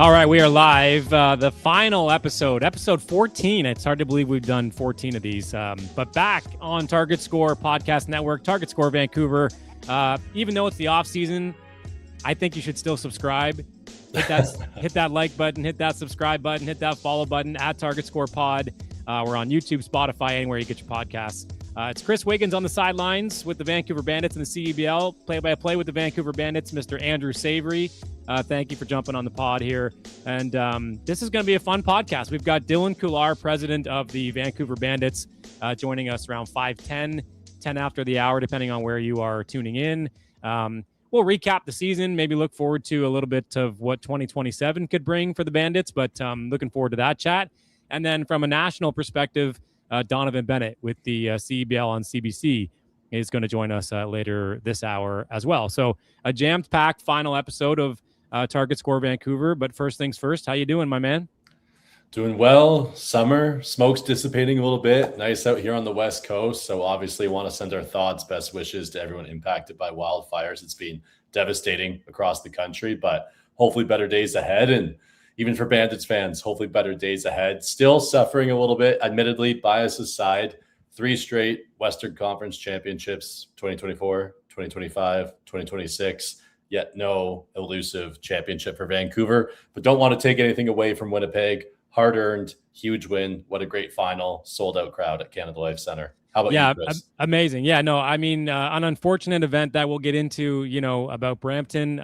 All right, we are live. The final episode 14. It's hard to believe we've done 14 of these, but back on Target Score Podcast Network, Target Score Vancouver. Even though it's the off season, I think you should still subscribe. Hit that like button, hit that subscribe button, hit that follow button at Target Score Pod. We're on YouTube, Spotify, anywhere you get your podcasts. It's Chris Wiggins on the sidelines with the Vancouver Bandits and the CEBL. Play-by-play with the Vancouver Bandits, Mr. Andrew Savory. Thank you for jumping on the pod here. And this is going to be a fun podcast. We've got Dylan Kular, president of the Vancouver Bandits, joining us around 5:10, 10 after the hour, depending on where you are tuning in. We'll recap the season, maybe look forward to a little bit of what 2027 could bring for the Bandits, but looking forward to that chat. And then from a national perspective, Donovan Bennett with the CEBL on CBC is going to join us later this hour as well. So a jammed-packed final episode of Target Score Vancouver. But first things first, how you doing, my man? Doing well. Summer, smoke's dissipating a little bit. Nice out here on the West Coast. So obviously want to send our thoughts, best wishes to everyone impacted by wildfires. It's been devastating across the country, but hopefully better days ahead. And even for Bandits fans, hopefully better days ahead. Still suffering a little bit, admittedly, bias aside. 3 straight Western Conference championships, 2024, 2025, 2026. Yet no elusive championship for Vancouver. But don't want to take anything away from Winnipeg. Hard-earned, huge win. What a great final. Sold-out crowd at Canada Life Center. How about you, Chris? Amazing. Yeah, no, I mean, an unfortunate event that we'll get into, about Brampton.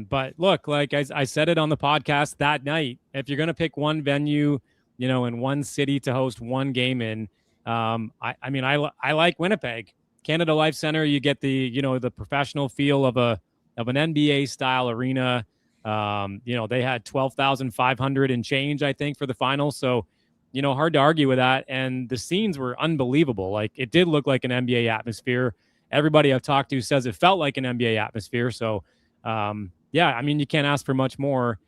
But look, like I said it on the podcast that night, if you're going to pick one venue, in one city to host one game in, I like Winnipeg. Canada Life Center, you get the, the professional feel of an NBA style arena. They had 12,500 and change, I think, for the finals. So, hard to argue with that. And the scenes were unbelievable. Like, it did look like an NBA atmosphere. Everybody I've talked to says it felt like an NBA atmosphere. So, you can't ask for much more,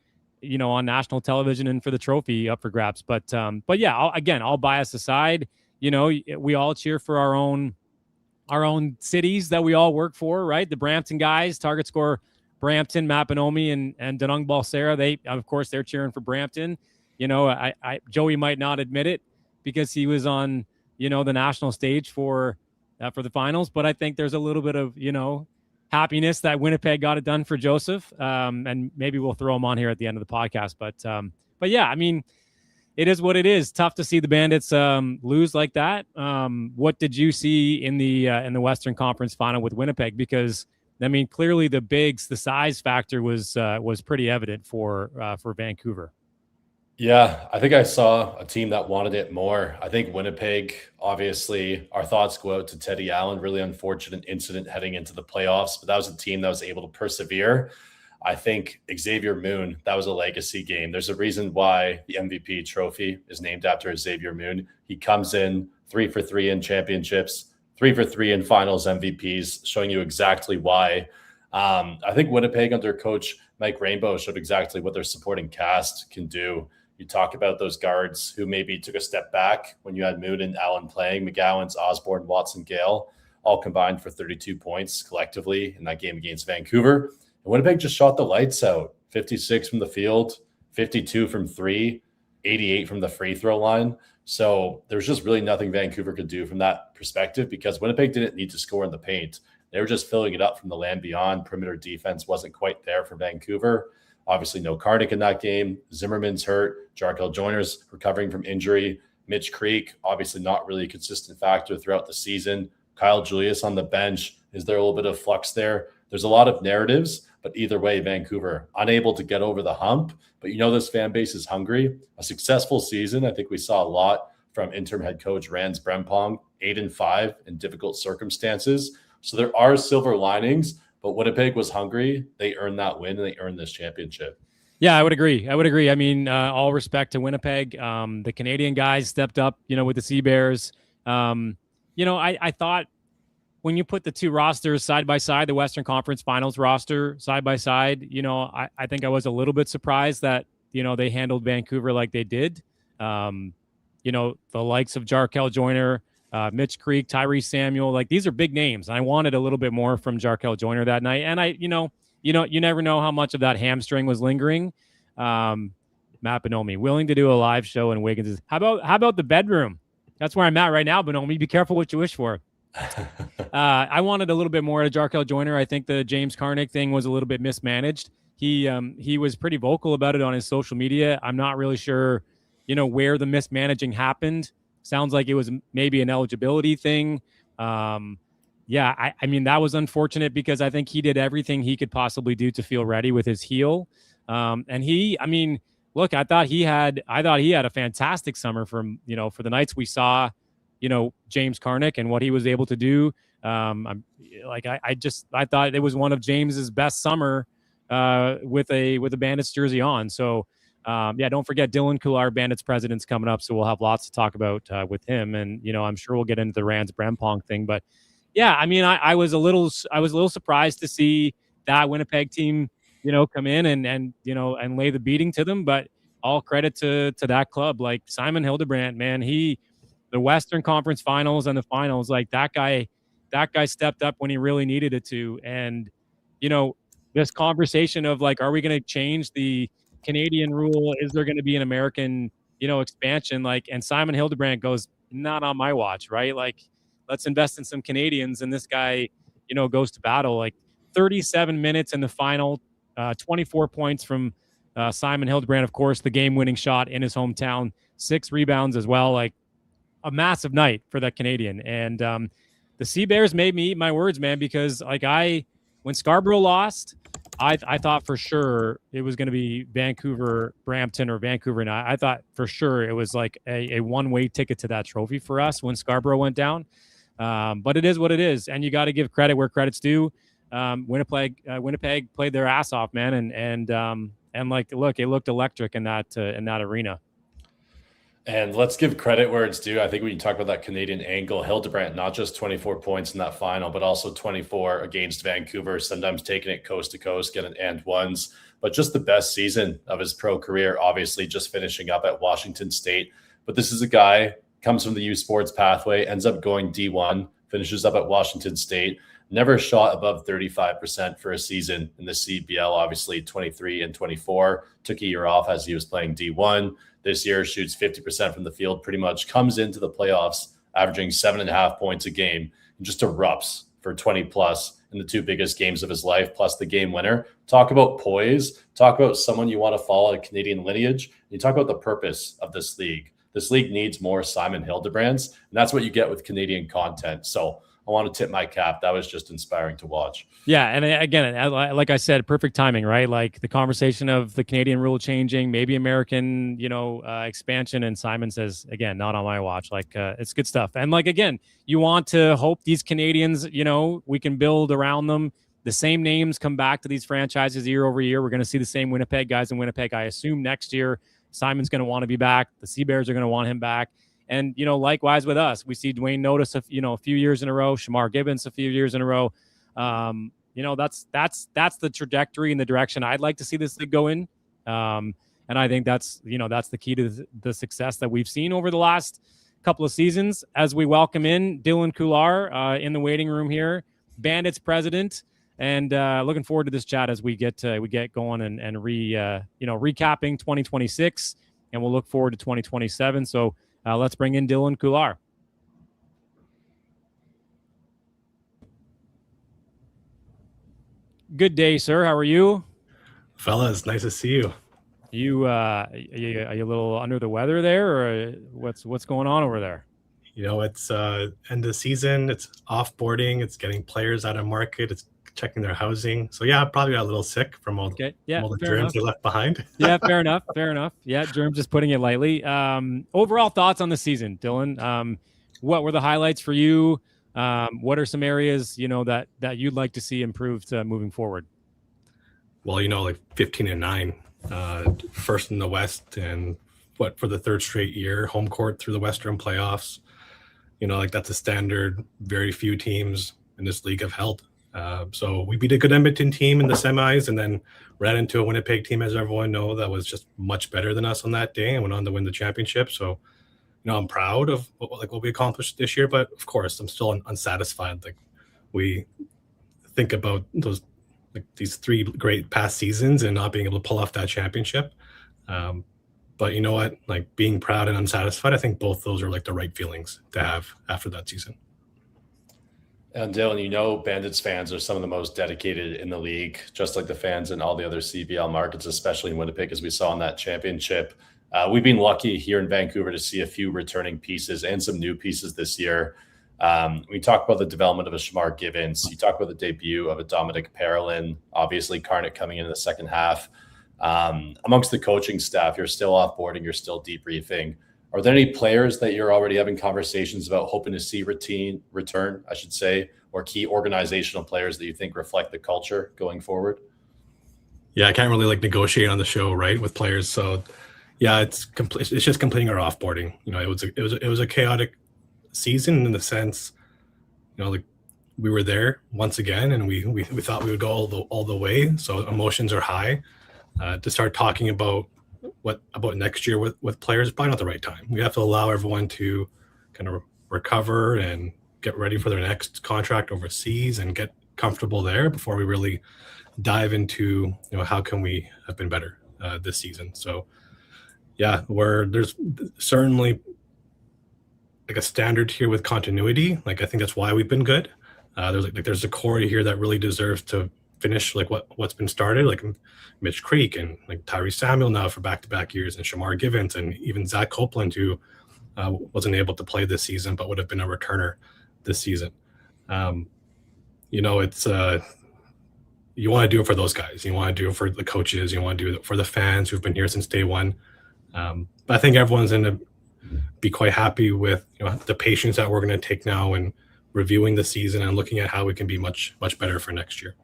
on national television and for the trophy up for grabs. But yeah, all bias aside, we all cheer for our own cities that we all work for, right? The Brampton guys, Target Score Brampton, Mapinomi, and Denung Balsera, they're cheering for Brampton. Joey might not admit it because he was on, the national stage for the finals, but I think there's a little bit of, happiness that Winnipeg got it done for Joseph. And maybe we'll throw him on here at the end of the podcast. But yeah, I mean, it is what it is. Tough to see the Bandits lose like that. What did you see in the Western Conference final with Winnipeg? Because I mean, clearly the size factor was pretty evident for Vancouver. Yeah, I think I saw a team that wanted it more. I think Winnipeg, obviously, our thoughts go out to Teddy Allen. Really unfortunate incident heading into the playoffs, but that was a team that was able to persevere. I think Xavier Moon, that was a legacy game. There's a reason why the MVP trophy is named after Xavier Moon. He comes in 3 for 3 in championships, 3 for 3 in finals MVPs, showing you exactly why. I think Winnipeg under coach Mike Rainbow showed exactly what their supporting cast can do. You talk about those guards who maybe took a step back when you had Moon and Allen playing, McGowan's, Osborne, Watson, Gale, all combined for 32 points collectively in that game against Vancouver. And Winnipeg just shot the lights out, 56 from the field, 52 from 3, 88 from the free throw line. So there's just really nothing Vancouver could do from that perspective because Winnipeg didn't need to score in the paint. They were just filling it up from the land beyond. Perimeter defense wasn't quite there for Vancouver. Obviously, no Karnik in that game. Zimmerman's hurt. Jarkel Joyner's recovering from injury. Mitch Creek, obviously not really a consistent factor throughout the season. Kyle Julius on the bench. Is there a little bit of flux there? There's a lot of narratives, but either way, Vancouver unable to get over the hump. But this fan base is hungry. A successful season. I think we saw a lot from interim head coach Rans Brempong, 8-5 in difficult circumstances. So there are silver linings. But Winnipeg was hungry. They earned that win, and they earned this championship. Yeah, I would agree. I mean, all respect to Winnipeg. The Canadian guys stepped up, with the Sea Bears. I thought when you put the two rosters side by side, the Western Conference Finals roster side by side, I think I was a little bit surprised that, they handled Vancouver like they did. The likes of Jarkel Joyner, Mitch Creek, Tyrese Samuel, like these are big names. I wanted a little bit more from Jarkel Joyner that night. And you never know how much of that hamstring was lingering. Matt Bonomi, willing to do a live show in Wiggins is, how about the bedroom? That's where I'm at right now, Bonomi. Be careful what you wish for. I wanted a little bit more out of Jarkel Joyner. I think the James Karnik thing was a little bit mismanaged. He was pretty vocal about it on his social media. I'm not really sure, where the mismanaging happened. Sounds like it was maybe an eligibility thing. Yeah, I mean, that was unfortunate because I think he did everything he could possibly do to feel ready with his heel. Look, I thought he had a fantastic summer from, for the nights we saw, James Karnik and what he was able to do. I thought it was one of James's best summer with a Bandits jersey on. So don't forget Dylan Kular, Bandits President's coming up. So we'll have lots to talk about with him. And, I'm sure we'll get into the Rans Brempong thing, but yeah, I mean, I was a little surprised to see that Winnipeg team, come in and lay the beating to them. But all credit to that club, like Simon Hildebrandt, man, the Western Conference Finals and the finals, like that guy stepped up when he really needed it to. And this conversation of like, are we going to change the Canadian rule? Is there going to be an American, expansion? Like, and Simon Hildebrandt goes, not on my watch, right? Like, let's invest in some Canadians. And this guy, goes to battle. Like 37 minutes in the final, 24 points from Simon Hildebrandt, of course, the game-winning shot in his hometown, 6 rebounds as well. Like a massive night for that Canadian. And the Sea Bears made me eat my words, man, because like when Scarborough lost, I thought for sure it was going to be Vancouver, Brampton, or Vancouver. And I thought for sure it was like a one-way ticket to that trophy for us when Scarborough went down. But it is what it is, and you got to give credit where credit's due. Winnipeg played their ass off, man, and like, look, it looked electric in that arena. And let's give credit where it's due. I think when you talk about that Canadian angle, Hildebrandt, not just 24 points in that final, but also 24 against Vancouver, sometimes taking it coast to coast, getting and ones, but just the best season of his pro career, obviously just finishing up at Washington State. But this is a guy, comes from the U Sports pathway, ends up going D1, finishes up at Washington State, never shot above 35% for a season in the CEBL, obviously 23 and 24, took a year off as he was playing D1. This year shoots 50% from the field, pretty much comes into the playoffs, averaging 7.5 points a game, and just erupts for 20 plus in the 2 biggest games of his life, plus the game winner. Talk about poise, talk about someone you want to follow a Canadian lineage. You talk about the purpose of this league. This league needs more Simon Hildebrandts, and that's what you get with Canadian content. So I want to tip my cap. That was just inspiring to watch. Yeah, and again, like I said, perfect timing, right? Like the conversation of the Canadian rule changing, maybe American, expansion, and Simon says, again, not on my watch. Like it's good stuff. And like, again, you want to hope these Canadians, we can build around them. The same names come back to these franchises year over year. We're going to see the same Winnipeg guys in Winnipeg, I assume, next year. Simon's going to want to be back. The Sea Bears are going to want him back. And, likewise with us, we see Dwayne Notice, a few years in a row, Shamar Gibbons a few years in a row. That's the trajectory and the direction I'd like to see this league go in. And I think that's the key to the success that we've seen over the last couple of seasons as we welcome in Dylan Kular in the waiting room here, Bandits president. And looking forward to this chat as we get going and recapping 2026, and we'll look forward to 2027. So let's bring in Dylan Kular. Good day, sir. How are you? Fellas, nice to see you. Are you a little under the weather there, or what's going on over there? It's end of season. It's offboarding. It's getting players out of market. It's checking their housing. So yeah, I probably got a little sick from all the germs they left behind. Yeah, fair enough. Yeah, germs, just putting it lightly. Overall thoughts on the season, Dylan. What were the highlights for you? What are some areas that you'd like to see improved moving forward? Well, like 15-9, first in the West, and for the 3rd straight year, home court through the Western playoffs. That's a standard very few teams in this league have held. So we beat a good Edmonton team in the semis, and then ran into a Winnipeg team, as everyone knows, that was just much better than us on that day and went on to win the championship. So, I'm proud of what we accomplished this year, but of course I'm still unsatisfied. Like, we think about these 3 great past seasons and not being able to pull off that championship. But you know what? Like being proud and unsatisfied, I think both those are like the right feelings to have after that season. And Dylan, you know, Bandits fans are some of the most dedicated in the league, just like the fans in all the other CBL markets, especially in Winnipeg, as we saw in that championship. We've been lucky here in Vancouver to see a few returning pieces and some new pieces this year. We talk about the development of a Shamar Givens. You talk about the debut of a Dominic Parolin, obviously Carnett coming in the second half. Amongst the coaching staff, you're still offboarding, you're still debriefing. Are there any players that you're already having conversations about hoping to see return, I should say, or key organizational players that you think reflect the culture going forward? Yeah, I can't really like negotiate on the show, right, with players. So yeah, it's just completing our offboarding. You know, it was a chaotic season in the sense, you know, like we were there once again, and we thought we would go all the way. So emotions are high. To start talking about next year with players, probably not the right time. We have to allow everyone to kind of recover and get ready for their next contract overseas and get comfortable there before we really dive into, you know, how can we have been better this season. So yeah, there's certainly like a standard here with continuity. Like I think that's why we've been good. There's a core here that really deserves to finish like what's been started, like Mitch Creek and like Tyree Samuel now for back-to-back years, and Shamar Givens, and even Zach Copeland, who wasn't able to play this season but would have been a returner this season. You know, it's you want to do it for those guys. You want to do it for the coaches. You want to do it for the fans who've been here since day one. But I think everyone's going to be quite happy with, you know, the patience that we're going to take now and reviewing the season and looking at how we can be much better for next year.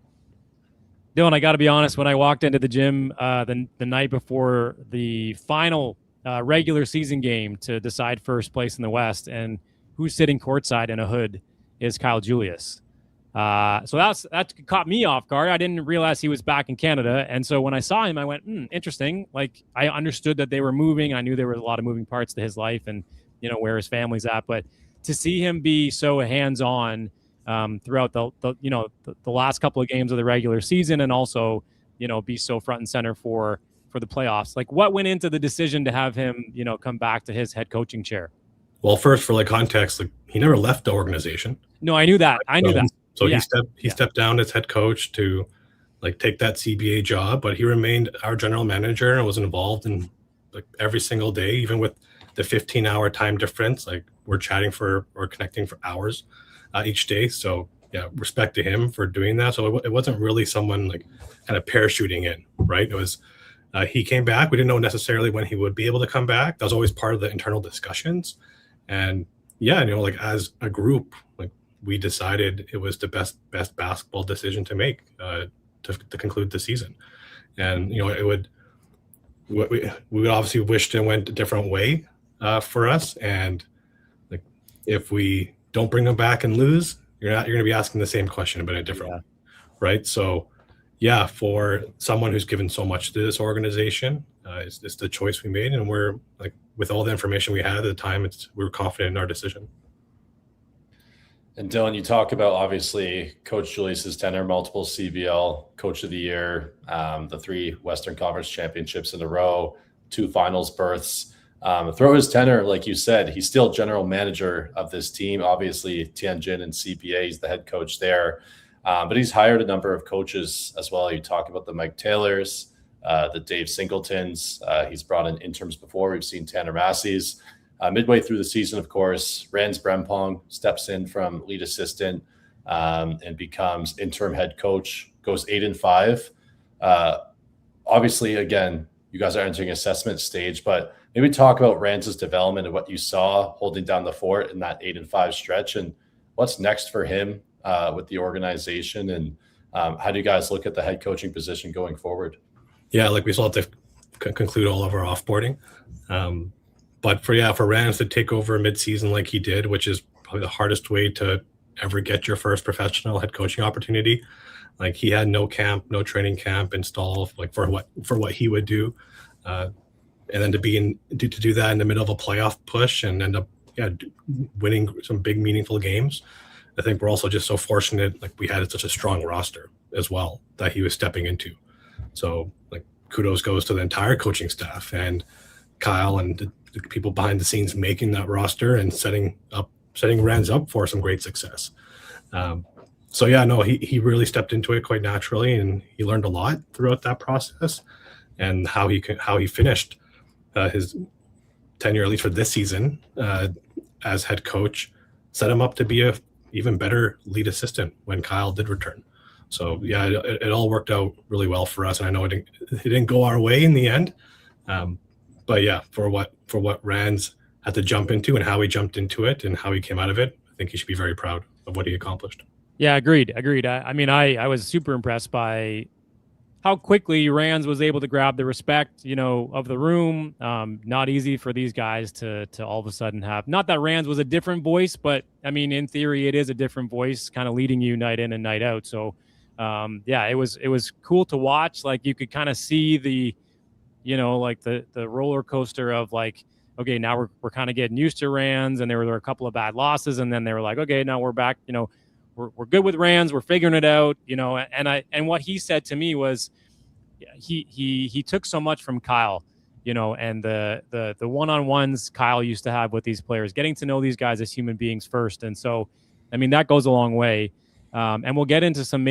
Dylan, I got to be honest, when I walked into the gym the night before the final regular season game to decide first place in the West, and who's sitting courtside in a hood is Kyle Julius. So that caught me off guard. I didn't realize he was back in Canada. And so when I saw him, I went, interesting. Like I understood that they were moving. I knew there were a lot of moving parts to his life and, you know, where his family's at. But to see him be so hands-on throughout the last couple of games of the regular season, and also, you know, be so front and center for the playoffs. Like what went into the decision to have him, you know, come back to his head coaching chair? Well, first, for like context, like he never left the organization. No, I knew that. So yeah. he stepped down as head coach to like take that CBA job, but he remained our general manager and was involved in like every single day, even with the 15-hour time difference. Like we're chatting or connecting for hours each day. So yeah, respect to him for doing that. So it wasn't really someone like kind of parachuting in, right? It was he came back. We didn't know necessarily when he would be able to come back. That was always part of the internal discussions. And yeah, you know, like as a group, like we decided it was the best basketball decision to make to conclude the season. And you know, we would obviously wished it went a different way for us. And like if we don't bring him back and lose, you're going to be asking the same question but in a different way, right? So yeah, for someone who's given so much to this organization, it's the choice we made, and we're like, with all the information we had at the time, we were confident in our decision. And Dylan, you talk about obviously Coach Julius's tenure, multiple CBL Coach of the Year, the 3 Western Conference championships in a row, 2 finals berths. Throughout his tenure, like you said, he's still general manager of this team. Obviously, Tianjin and CPA, he's the head coach there. But he's hired a number of coaches as well. You talk about the Mike Taylors, the Dave Singletons. He's brought in interns before. We've seen Tanner Massey's. Midway through the season, of course, Rans Brempong steps in from lead assistant and becomes interim head coach, goes 8-5. Obviously, again, you guys are entering assessment stage, but maybe talk about Rans' development and what you saw holding down the fort in that 8-5 stretch, and what's next for him with the organization, and how do you guys look at the head coaching position going forward? Yeah, like we still have to conclude all of our offboarding. But for Rans to take over mid-season like he did, which is probably the hardest way to ever get your first professional head coaching opportunity. Like he had no camp, no training camp installed, like for what he would do, and then to do that in the middle of a playoff push and end up winning some big meaningful games. I think we're also just so fortunate, like we had such a strong roster as well that he was stepping into. So like kudos goes to the entire coaching staff and Kyle and the people behind the scenes making that roster and setting Rans up for some great success. So yeah, no, he really stepped into it quite naturally, and he learned a lot throughout that process, and how he finished his tenure, at least for this season, as head coach, set him up to be a even better lead assistant when Kyle did return. So yeah, it all worked out really well for us, and I know it didn't go our way in the end, but yeah, for what Rans had to jump into and how he jumped into it and how he came out of it, I think he should be very proud of what he accomplished. Yeah, agreed. I mean, I was super impressed by how quickly Rans was able to grab the respect, of the room. Not easy for these guys to all of a sudden have. Not that Rans was a different voice, but I mean, in theory, it is a different voice, kind of leading you night in and night out. So, yeah, it was cool to watch. Like, you could kind of see the, like the roller coaster of like, okay, now we're kind of getting used to Rans, and there were a couple of bad losses, and then they were like, okay, now we're back. We're good with Rans. We're figuring it out. And what he said to me was, he took so much from Kyle, and the one-on-ones Kyle used to have with these players, getting to know these guys as human beings first. And so, I mean, that goes a long way. And we'll get into some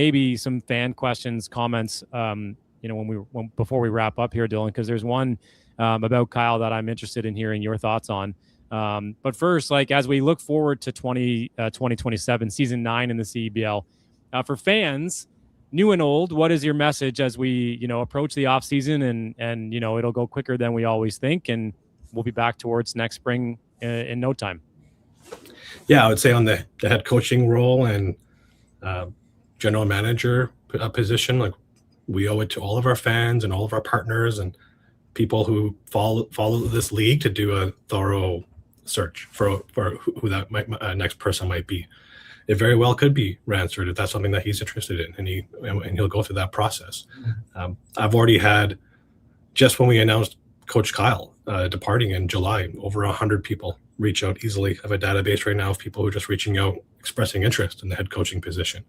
fan questions, comments, before we wrap up here, Dylan, because there's one about Kyle that I'm interested in hearing your thoughts on. But first, like, as we look forward to 2027, season 9 in the CEBL, for fans, new and old, what is your message as we, approach the off season and it'll go quicker than we always think, and we'll be back towards next spring in no time? Yeah, I would say on the head coaching role and general manager position, like, we owe it to all of our fans and all of our partners and people who follow this league to do a thorough search for who that next person might be. It very well could be Ransford if that's something that he's interested in, and he'll go through that process. I've already had, just when we announced Coach Kyle departing in July, over 100 people reach out easily. I have a database right now of people who are just reaching out, expressing interest in the head coaching position.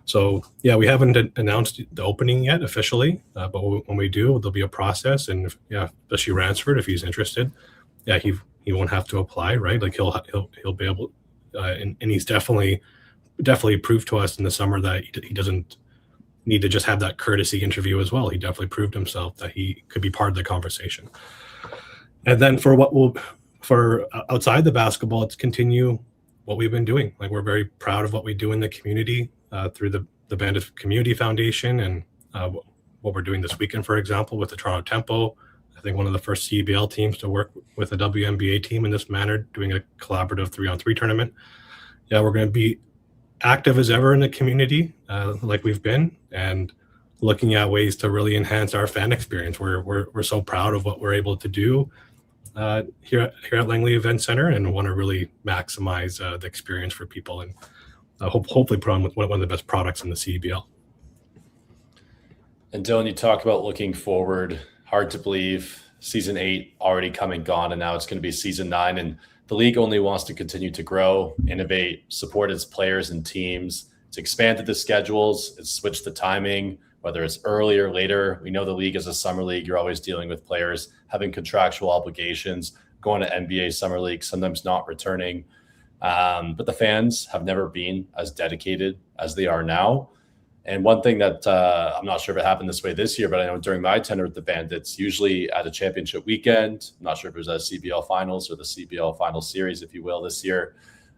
So yeah, we haven't announced the opening yet officially, but when we do, there'll be a process, and especially Ransford, if he's interested, he won't have to apply, right? Like, he'll be able, and he's definitely proved to us in the summer that he doesn't need to just have that courtesy interview as well. He definitely proved himself that he could be part of the conversation. And then for outside the basketball, it's continue what we've been doing. Like, we're very proud of what we do in the community through the Bandits Community Foundation, and what we're doing this weekend, for example, with the Toronto Tempo. I think one of the first CEBL teams to work with a WNBA team in this manner, doing a collaborative 3-on-3 tournament. Yeah, we're going to be active as ever in the community, like we've been, and looking at ways to really enhance our fan experience. We're so proud of what we're able to do here at Langley Event Center, and want to really maximize the experience for people, and hopefully put on with one of the best products in the CEBL. And Dylan, you talked about looking forward. Hard to believe season 8 already come and gone, and now it's going to be season 9, and the league only wants to continue to grow, innovate, support its players and teams. It's expanded the schedules, it's switched the timing, whether it's early or later. We know the league is a summer league. You're always dealing with players having contractual obligations, going to NBA summer league, sometimes not returning. But the fans have never been as dedicated as they are now. And one thing that I'm not sure if it happened this way this year, but I know during my tenure with the Bandits, usually at a championship weekend, I'm not sure if it was at CBL finals or the CBL final series, if you will, this year,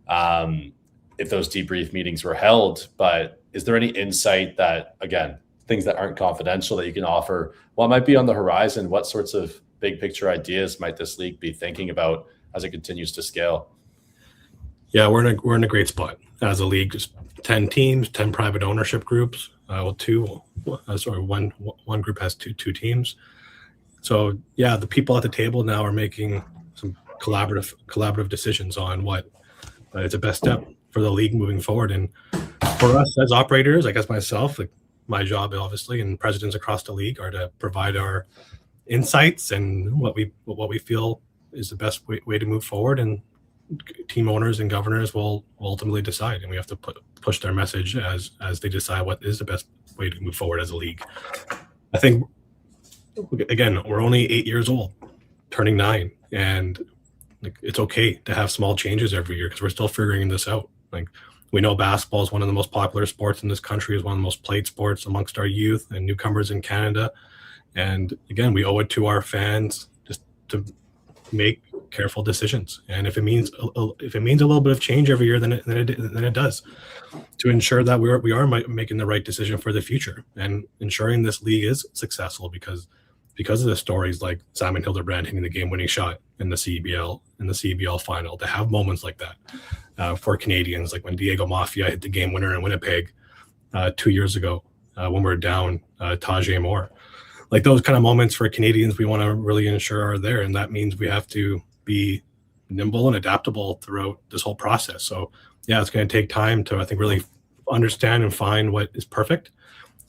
if those debrief meetings were held. But is there any insight that, again, things that aren't confidential that you can offer, what might be on the horizon? What sorts of big picture ideas might this league be thinking about as it continues to scale? Yeah, we're in a great spot as a league. Just 10 teams, 10 private ownership groups. One group has two teams. So yeah, the people at the table now are making some collaborative decisions on what is the best step for the league moving forward. And for us as operators, I guess myself, like, my job obviously, and presidents across the league, are to provide our insights and what we feel is the best way to move forward. And team owners and governors will ultimately decide, and we have to push their message as they decide what is the best way to move forward as a league. I think again, we're only 8 years old, turning 9, and like it's okay to have small changes every year because we're still figuring this out. Like we know basketball is one of the most popular sports in this country, is one of the most played sports amongst our youth and newcomers in Canada. And again, we owe it to our fans just to make careful decisions. And if it means a little bit of change every year, then it does, to ensure that we are making the right decision for the future and ensuring this league is successful because of the stories like Simon Hildebrand hitting the game-winning shot in the CEBL final, to have moments like that for Canadians, like when Diego Mafia hit the game winner in Winnipeg 2 years ago when we were down Tajay Moore. Like those kind of moments for Canadians, we want to really ensure are there, and that means we have to be nimble and adaptable throughout this whole process. So yeah, it's going to take time to, I think, really understand and find what is perfect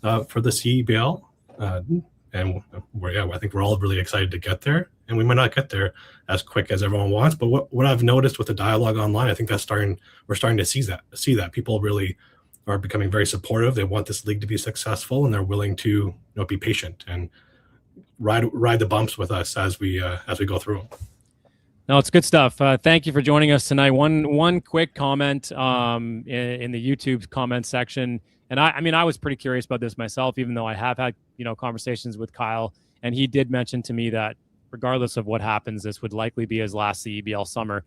for the CEBL. And I think we're all really excited to get there, and we might not get there as quick as everyone wants. But what I've noticed with the dialogue online, I think we're starting to see that people really are becoming very supportive. They want this league to be successful, and they're willing to be patient and ride the bumps with us as we go through them. No, it's good stuff. Thank you for joining us tonight. One quick comment in the YouTube comment section. And I mean, I was pretty curious about this myself, even though I have had, conversations with Kyle, and he did mention to me that regardless of what happens, this would likely be his last CEBL summer.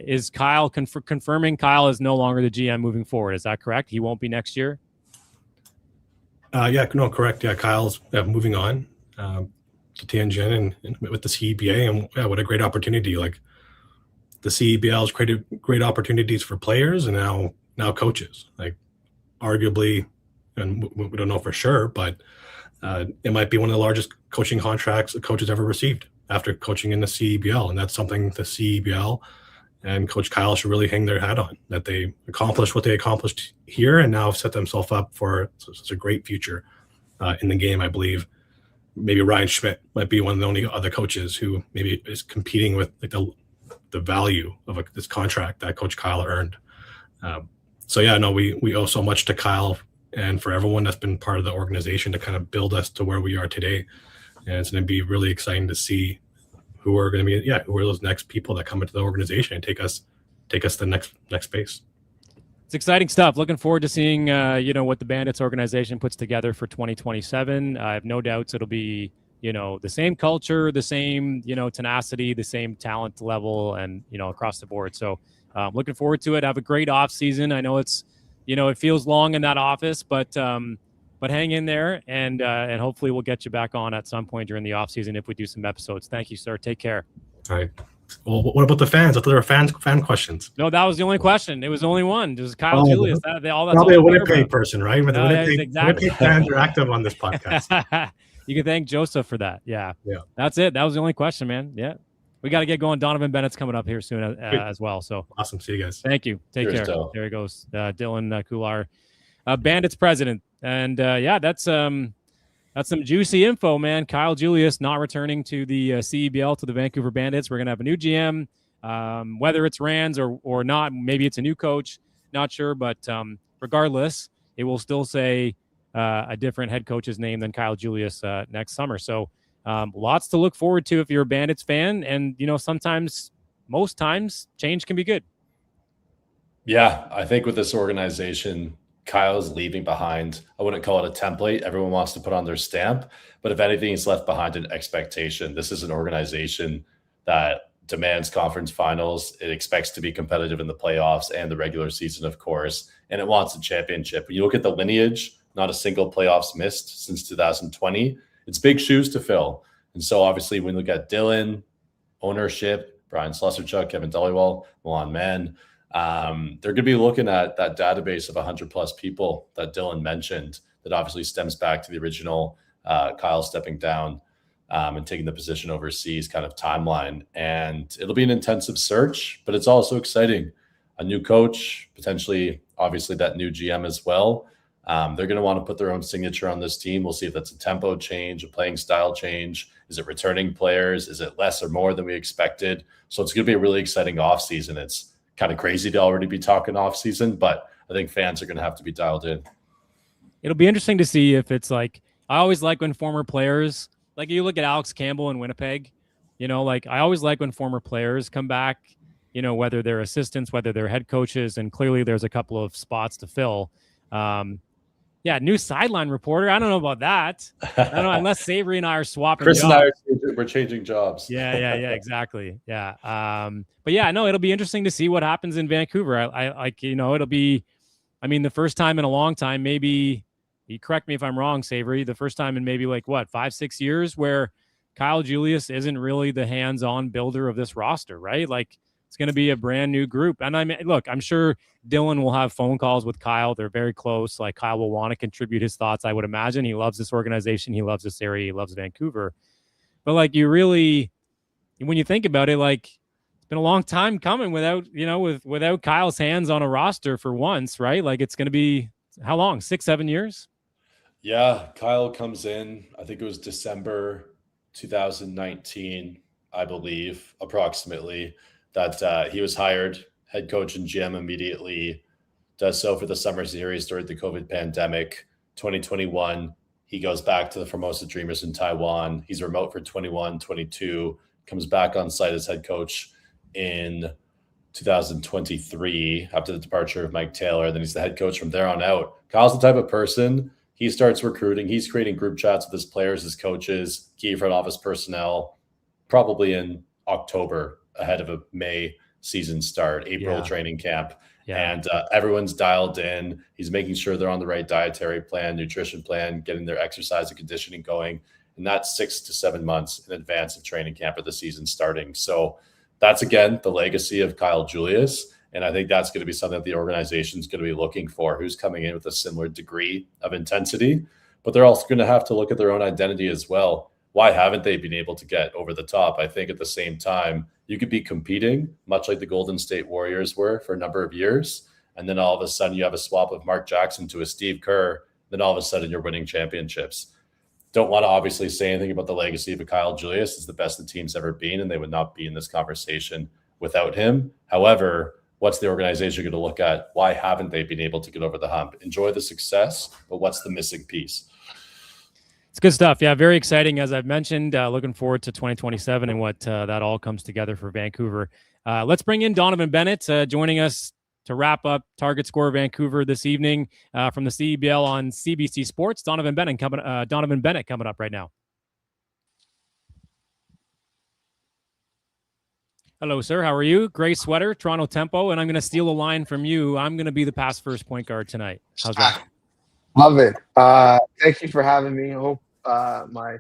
Is Kyle confirming Kyle is no longer the GM moving forward? Is that correct? He won't be next year? Correct. Yeah, Kyle's moving on to Tianjin and with the CEBA, and yeah, what a great opportunity. Like the CEBL has created great opportunities for players and now coaches. Like arguably, and we don't know for sure, but it might be one of the largest coaching contracts a coach has ever received after coaching in the CEBL. And that's something the CEBL and Coach Kyle should really hang their hat on, that they accomplished what they accomplished here and now set themselves up for such a great future in the game. I believe maybe Ryan Schmidt might be one of the only other coaches who maybe is competing with like the value of this contract that Coach Kyle earned. We owe so much to Kyle and for everyone that's been part of the organization to kind of build us to where we are today. And it's going to be really exciting to see who are those next people that come into the organization and take us to the next phase. It's exciting stuff. Looking forward to seeing, what the Bandits organization puts together for 2027. I have no doubts it'll be, the same culture, the same, tenacity, the same talent level, and, across the board. So looking forward to it. Have a great off season. I know it's, it feels long in that office, but hang in there, and hopefully we'll get you back on at some point during the off season if we do some episodes. Thank you, sir. Take care. All right. Well, what about the fans? I thought there were fan questions. No, that was the only question. It was only one. It was Kyle Julius. Probably a Winnipeg person, right? Winnipeg fans are active on this podcast. You can thank Joseph for that. Yeah. That's it. That was the only question, man. Yeah. We got to get going. Donovan Bennett's coming up here soon as well. So awesome. See you guys. Thank you. Take care. There he goes. Dylan Kular, Bandits president. And that's some juicy info, man. Kyle Julius not returning to the CEBL, to the Vancouver Bandits. We're going to have a new GM, whether it's Rands or not. Maybe it's a new coach. Not sure. But regardless, it will still say a different head coach's name than Kyle Julius next summer. So lots to look forward to if you're a Bandits fan. And, most times, change can be good. Yeah, I think with this organization, Kyle's leaving behind, I wouldn't call it a template. Everyone wants to put on their stamp, but if anything, he's left behind an expectation. This is an organization that demands conference finals. It expects to be competitive in the playoffs and the regular season, of course, and it wants a championship. When you look at the lineage, not a single playoffs missed since 2020. It's big shoes to fill. And so obviously when we look at Dylan, ownership, Brian Slusarchuk, Kevin Dhaliwal, Milan Mann, they're going to be looking at that database of 100 plus people that Dylan mentioned that obviously stems back to the original Kyle stepping down and taking the position overseas kind of timeline. And it'll be an intensive search, but it's also exciting. A new coach, potentially, obviously that new GM as well. They're going to want to put their own signature on this team. We'll see if that's a tempo change, a playing style change. Is it returning players? Is it less or more than we expected? So it's going to be a really exciting offseason. It's kind of crazy to already be talking offseason, but I think fans are going to have to be dialed in. It'll be interesting to see if it's like, I always like when former players like you look at Alex Campbell in Winnipeg, like I always like when former players come back, whether they're assistants, whether they're head coaches, and clearly there's a couple of spots to fill. Yeah, new sideline reporter. I don't know about that. I don't know, unless Savory and I are swapping Chris jobs. and I we're changing jobs. Yeah, exactly. Yeah. But yeah, no, it'll be interesting to see what happens in Vancouver. I like, it'll be, I mean, the first time in a long time, maybe, you correct me if I'm wrong, Savory, the first time in maybe like what, 5-6 years where Kyle Julius isn't really the hands-on builder of this roster, right? Like it's going to be a brand new group. And I mean, look, I'm sure Dylan will have phone calls with Kyle. They're very close. Like Kyle will want to contribute his thoughts. I would imagine he loves this organization. He loves this area. He loves Vancouver. But like you really, when you think about it, like it's been a long time coming without, without Kyle's hands on a roster for once, right? Like it's going to be how long? 6-7 years? Yeah, Kyle comes in, I think it was December 2019, I believe, approximately, that he was hired head coach and GM immediately, does so for the summer series during the COVID pandemic. 2021, he goes back to the Formosa Dreamers in Taiwan. He's remote for 21, 22, comes back on site as head coach in 2023 after the departure of Mike Taylor. Then he's the head coach from there on out. Kyle's the type of person, he starts recruiting. He's creating group chats with his players, his coaches, key front office personnel, probably in October ahead of a May season start, April training camp. Yeah. And everyone's dialed in. He's making sure they're on the right dietary plan, nutrition plan, getting their exercise and conditioning going. And that's 6 to 7 months in advance of training camp or the season starting. So that's, again, the legacy of Kyle Julius. And I think that's going to be something that the organization is going to be looking for, who's coming in with a similar degree of intensity. But they're also going to have to look at their own identity as well. Why haven't they been able to get over the top? I think at the same time, you could be competing, much like the Golden State Warriors were for a number of years. And then all of a sudden you have a swap of Mark Jackson to a Steve Kerr. Then all of a sudden you're winning championships. Don't want to obviously say anything about the legacy of Kyle Julius. It's the best the team's ever been, and they would not be in this conversation without him. However, what's the organization going to look at? Why haven't they been able to get over the hump? Enjoy the success, but what's the missing piece? It's good stuff. Yeah, very exciting. As I've mentioned, looking forward to 2027 and what that all comes together for Vancouver. Let's bring in Donovan Bennett joining us to wrap up Target Score Vancouver this evening from the CEBL on CBC Sports. Donovan Bennett coming up right now. Hello, sir. How are you? Gray sweater, Toronto Tempo, and I'm going to steal a line from you. I'm going to be the pass first point guard tonight. How's that? Love it. Thank you for having me. I hope my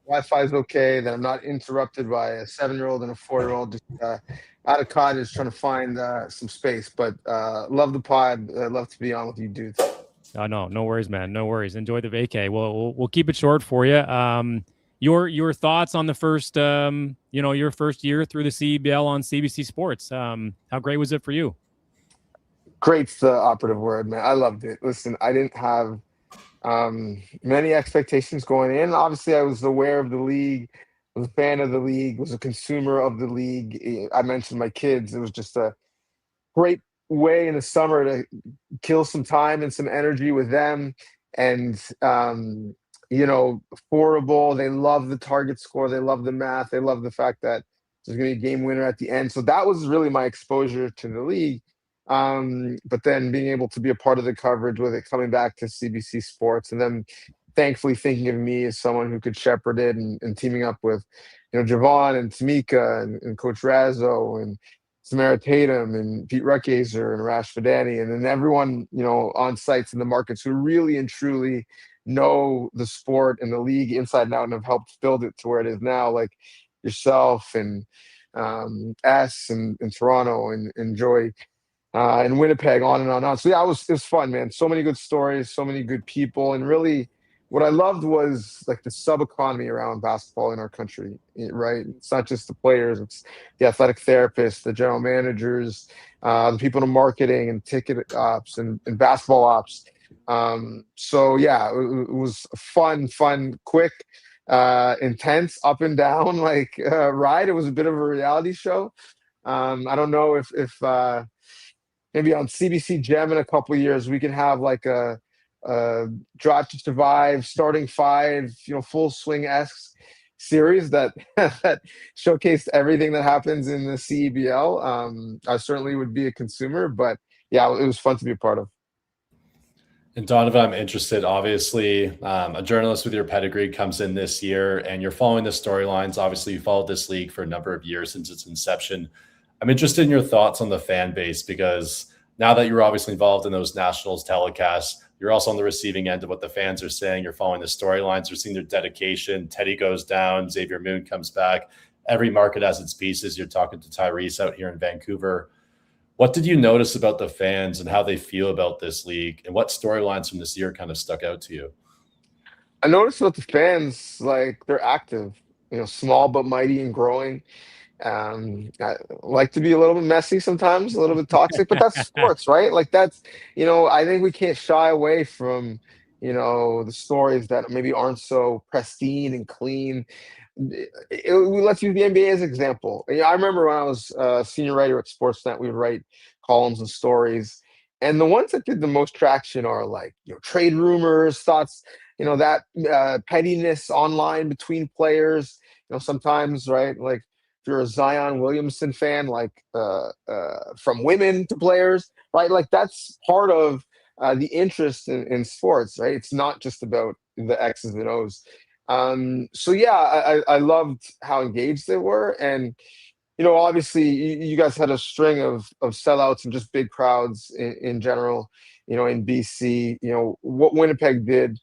Wi-Fi is okay, that I'm not interrupted by a 7-year-old and a 4-year-old just out of cottage trying to find some space. But love the pod. I'd love to be on with you dudes. Oh, no worries, man. No worries. Enjoy the vacay. We'll keep it short for you. Your thoughts on the first, your first year through the CEBL on CBC Sports. How great was it for you? Great's the operative word, man. I loved it. Listen, I didn't have many expectations going in. Obviously, I was aware of the league, was a fan of the league, was a consumer of the league. I mentioned my kids. It was just a great way in the summer to kill some time and some energy with them. And, affordable. They love the target score. They love the math. They love the fact that there's going to be a game winner at the end. So that was really my exposure to the league. But then being able to be a part of the coverage with it coming back to CBC Sports, and then thankfully thinking of me as someone who could shepherd it and teaming up with, Javon and Tamika and Coach Razzo and Samara Tatum and Pete Ruckazer and Rash Fidani, and then everyone, on sites in the markets who really and truly know the sport and the league inside and out and have helped build it to where it is now, like yourself and S and Toronto and Joy. In Winnipeg, on and on and on. So yeah, it was fun, man. So many good stories, so many good people, and really, what I loved was like the sub economy around basketball in our country. Right? It's not just the players; it's the athletic therapists, the general managers, the people in marketing and ticket ops and basketball ops. So yeah, it was a fun, quick, intense, up and down ride. It was a bit of a reality show. I don't know if maybe on CBC Gem in a couple of years, we can have like a Drive to Survive, starting five, full swing-esque series that that showcased everything that happens in the CEBL. I certainly would be a consumer, but yeah, it was fun to be a part of. And Donovan, I'm interested. Obviously, a journalist with your pedigree comes in this year, and you're following the storylines. Obviously, you followed this league for a number of years since its inception. I'm interested in your thoughts on the fan base, because now that you're obviously involved in those Nationals telecasts, you're also on the receiving end of what the fans are saying. You're following the storylines. You're seeing their dedication. Teddy goes down. Xavier Moon comes back. Every market has its pieces. You're talking to Tyrese out here in Vancouver. What did you notice about the fans and how they feel about this league, and what storylines from this year kind of stuck out to you? I noticed with the fans, like they're active, small but mighty and growing. I like to be a little bit messy sometimes, a little bit toxic, but that's sports, right? Like that's, I think we can't shy away from, the stories that maybe aren't so pristine and clean. Let's use the NBA as an example. I remember when I was a senior writer at Sportsnet, we would write columns and stories, and the ones that did the most traction are like, trade rumors, thoughts, that pettiness online between players. Sometimes, right, like if you're a Zion Williamson fan, like from women to players, right? Like that's part of the interest in sports, right? It's not just about the X's and O's. So yeah, I loved how engaged they were, and obviously you guys had a string of sellouts and just big crowds in general. In BC, what Winnipeg did,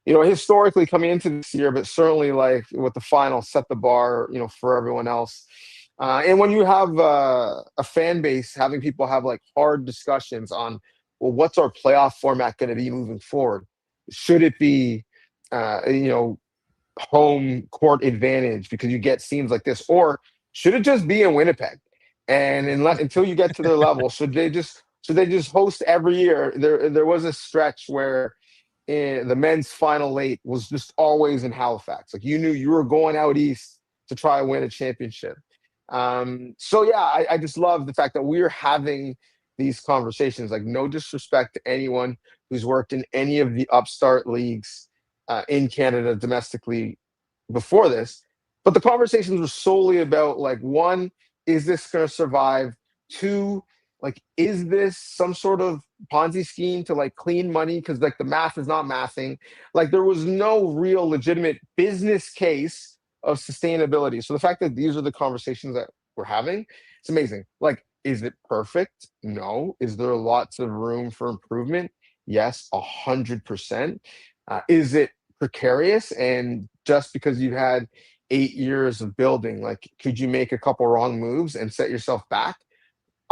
historically coming into this year, but certainly like with the final set the bar, for everyone else. And when you have a fan base, having people have like hard discussions on, well, what's our playoff format going to be moving forward? Should it be, home court advantage because you get scenes like this, or should it just be in Winnipeg? And until you get to their level, should they just host every year? There was a stretch where the men's final eight was just always in Halifax. Like you knew you were going out east to try to win a championship. So yeah, I just love the fact that we're having these conversations. Like no disrespect to anyone who's worked in any of the upstart leagues in Canada domestically before this, but the conversations were solely about like, one, is this going to survive? Two, like, is this some sort of Ponzi scheme to like clean money? Because like the math is not mathing. Like there was no real legitimate business case of sustainability. So the fact that these are the conversations that we're having, it's amazing. Like, is it perfect? No. Is there lots of room for improvement? Yes, 100%. Is it precarious? And just because you've had 8 years of building, like, could you make a couple wrong moves and set yourself back?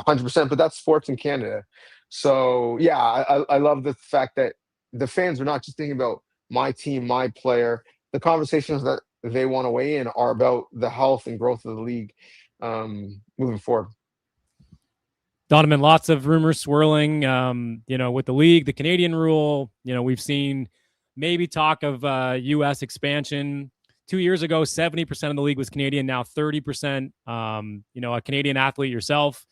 100%. But that's sports in Canada. So yeah, I love the fact that the fans are not just thinking about my team, my player. The conversations that they want to weigh in are about the health and growth of the league moving forward. Donovan, lots of rumors swirling, with the league, the Canadian rule. We've seen maybe talk of U.S. expansion. 2 years ago, 70% of the league was Canadian. Now 30%. A Canadian athlete yourself.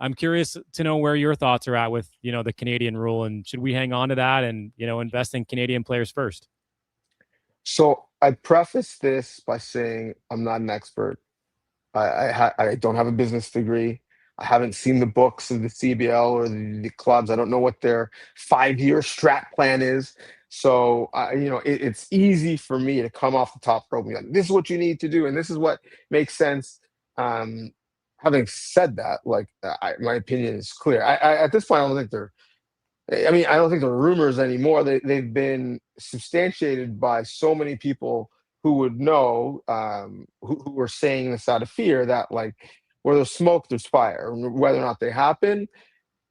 I'm curious to know where your thoughts are at with, the Canadian rule, and should we hang on to that and, invest in Canadian players first? So I preface this by saying I'm not an expert. I don't have a business degree. I haven't seen the books of the CBL or the clubs. I don't know what their 5-year strat plan is. So, it's easy for me to come off the top rope and be like, this is what you need to do, and this is what makes sense. Having said that, my opinion is clear. At this point, I don't think they're rumors anymore. They've been substantiated by so many people who would know, who were saying this out of fear that, like, where there's smoke, there's fire. Whether or not they happen,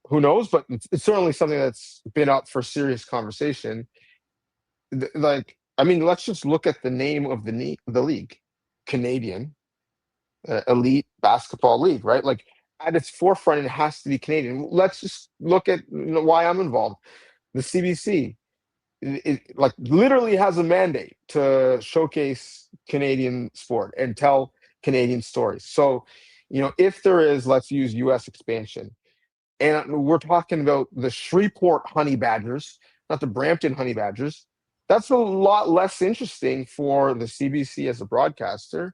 who knows? But it's certainly something that's been up for serious conversation. Let's just look at the name of the league, Canadian Elite Basketball League, right? Like at its forefront, it has to be Canadian. Let's just look at why I'm involved. The CBC, it like literally has a mandate to showcase Canadian sport and tell Canadian stories. So, if there is, let's use U.S. expansion, and we're talking about the Shreveport Honey Badgers, not the Brampton Honey Badgers, That's a lot less interesting for the CBC as a broadcaster.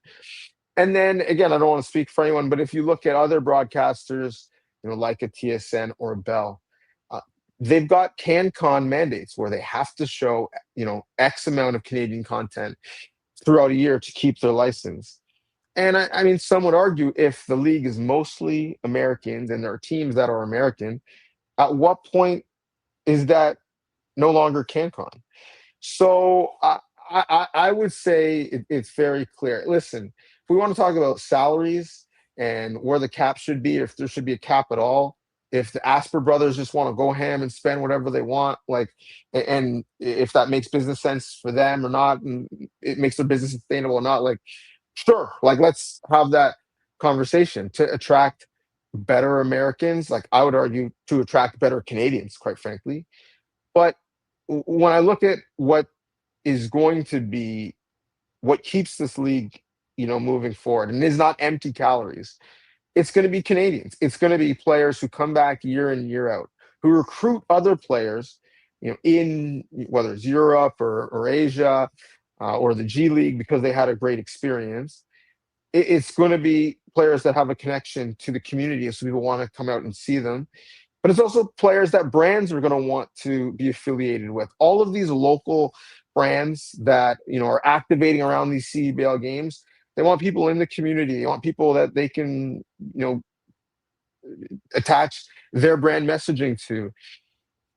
And then again, I don't want to speak for anyone, but if you look at other broadcasters, like a TSN or a Bell, uh, they've got CanCon mandates where they have to show, X amount of Canadian content throughout a year to keep their license. And I mean, some would argue if the league is mostly Americans and there are teams that are American, at what point is that no longer CanCon? So I would say it's very clear. Listen, if we want to talk about salaries and where the cap should be, if there should be a cap at all, if the Asper brothers just want to go ham and spend whatever they want, and if that makes business sense for them or not, and it makes their business sustainable or not, sure, let's have that conversation to attract better Americans. I would argue to attract better Canadians, quite frankly. But when I look at what is going to be what keeps this league, moving forward, and is not empty calories, it's going to be Canadians. It's going to be players who come back year in, year out, who recruit other players, in whether it's Europe or Asia or the G League because they had a great experience. It's going to be players that have a connection to the community, so people want to come out and see them. But it's also players that brands are going to want to be affiliated with. All of these local brands that are activating around these CEBL games, they want people in the community. They want people that they can attach their brand messaging to.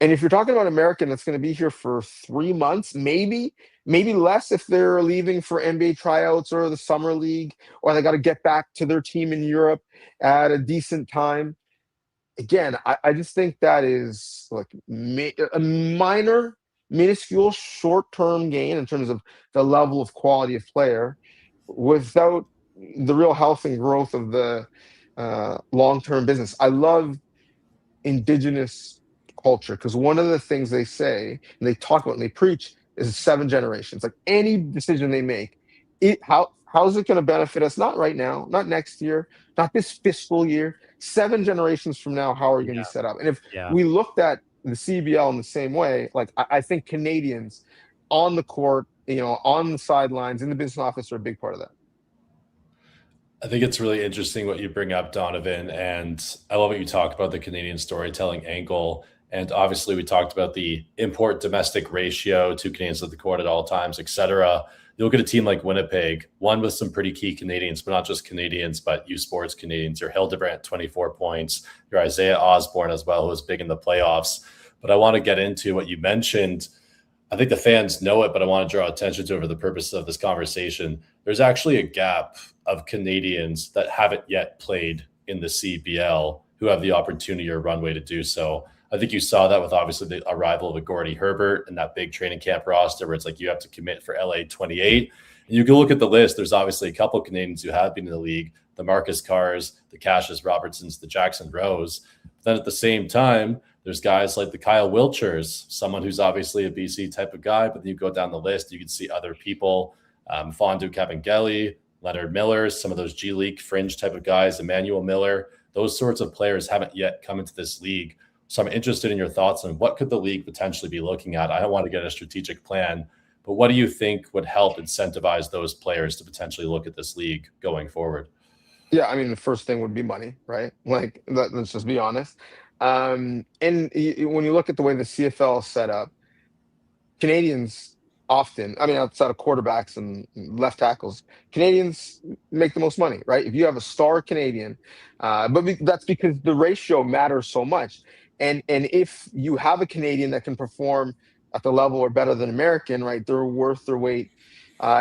And if you're talking about American that's going to be here for 3 months, maybe less if they're leaving for NBA tryouts or the summer league, or they got to get back to their team in Europe at a decent time. Again, I just think that is a minuscule short-term gain in terms of the level of quality of player without the real health and growth of the long-term business. I love Indigenous culture because one of the things they say and they talk about and they preach is 7 generations. Any decision they make, how's it going to benefit us? Not right now, not next year, not this fiscal year. 7 generations from now, how are we going to be set up? And if we looked at the CBL in the same way, I think Canadians on the court, on the sidelines, in the business office are a big part of that. I think it's really interesting what you bring up, Donovan, and I love what you talk about the Canadian storytelling angle. And obviously, we talked about the import-domestic ratio, 2 Canadians at the court at all times, et cetera. You look at a team like Winnipeg, one with some pretty key Canadians, but not just Canadians, but U Sports Canadians. Your Hildebrandt, 24 points. Your Isaiah Osborne as well, who was big in the playoffs. But I want to get into what you mentioned. I think the fans know it, but I want to draw attention to it for the purpose of this conversation. There's actually a gap of Canadians that haven't yet played in the CBL who have the opportunity or runway to do so. I think you saw that with obviously the arrival of a Gordie Herbert and that big training camp roster where it's you have to commit for LA 28. And you can look at the list. There's obviously a couple of Canadians who have been in the league, the Marcus Carrs, the Cassius Robertsons, the Jackson Rose. Then at the same time, there's guys like the Kyle Wilchers, someone who's obviously a BC type of guy, but then you go down the list, you can see other people, Fondu Kabengele, Leonard Miller, some of those G League fringe type of guys, Emmanuel Miller. Those sorts of players haven't yet come into this league. So I'm interested in your thoughts on what could the league potentially be looking at. I don't want to get a strategic plan, but what do you think would help incentivize those players to potentially look at this league going forward? Yeah, I mean, the first thing would be money, right? Let's just be honest. And when you look at the way the CFL is set up, Canadians often, I mean, outside of quarterbacks and left tackles, Canadians make the most money, right? If you have a star Canadian, but that's because the ratio matters so much. And if you have a Canadian that can perform at the level or better than American, right, they're worth their weight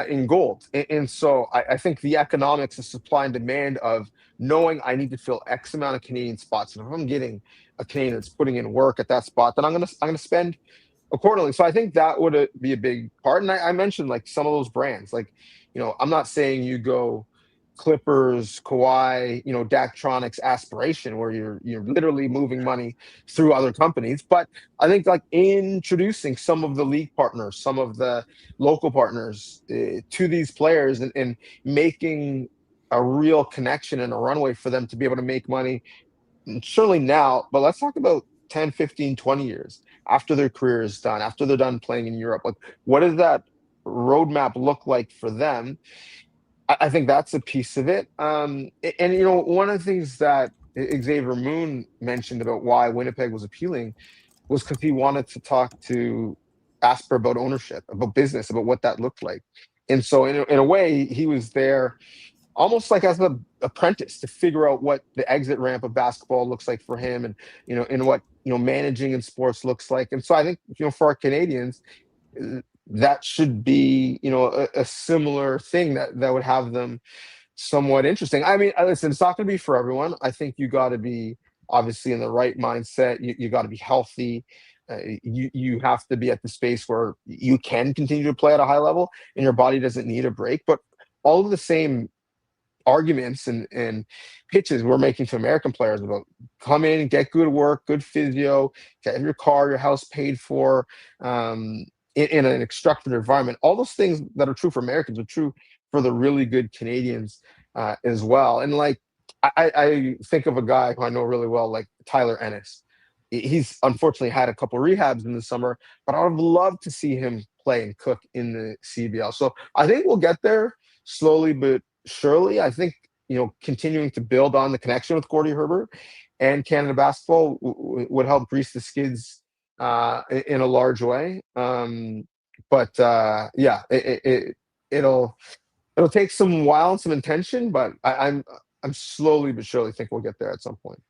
in gold. And so I think the economics of supply and demand of knowing I need to fill X amount of Canadian spots, and if I'm getting a Canadian that's putting in work at that spot, then I'm gonna spend accordingly. So I think that would be a big part. And I mentioned some of those brands, I'm not saying you go Clippers, Kawhi, Daktronics aspiration where you're literally moving money through other companies. But I think introducing some of the league partners, some of the local partners to these players and making a real connection and a runway for them to be able to make money, certainly now. But let's talk about 10, 15, 20 years after their career is done, after they're done playing in Europe? Like, what does that roadmap look like for them? I think that's a piece of it. And you know, one of the things that Xavier Moon mentioned about why Winnipeg was appealing was because he wanted to talk to Asper about ownership, about business, about what that looked like. And so, in a way, he was there almost like as an apprentice to figure out what the exit ramp of basketball looks like for him, and and what managing in sports looks like. And so, I think for our Canadians, that should be a similar thing that would have them somewhat interesting. I mean, listen, it's not going to be for everyone. I think you got to be obviously in the right mindset. You got to be healthy. You have to be at the space where you can continue to play at a high level and your body doesn't need a break. But all of the same arguments and pitches we're making to American players about come in, get good work, good physio, get your car, your house paid for, in an structured environment. All those things that are true for Americans are true for the really good Canadians as well. And like, I think of a guy who I know really well, like Tyler Ennis. He's unfortunately had a couple rehabs in the summer, but I would love to see him play and cook in the CBL. So I think we'll get there slowly but surely. I think continuing to build on the connection with Gordie Herbert and Canada basketball would help grease the skids in a large way. But yeah, it'll take some while and some intention, but I'm slowly but surely think we'll get there at some point.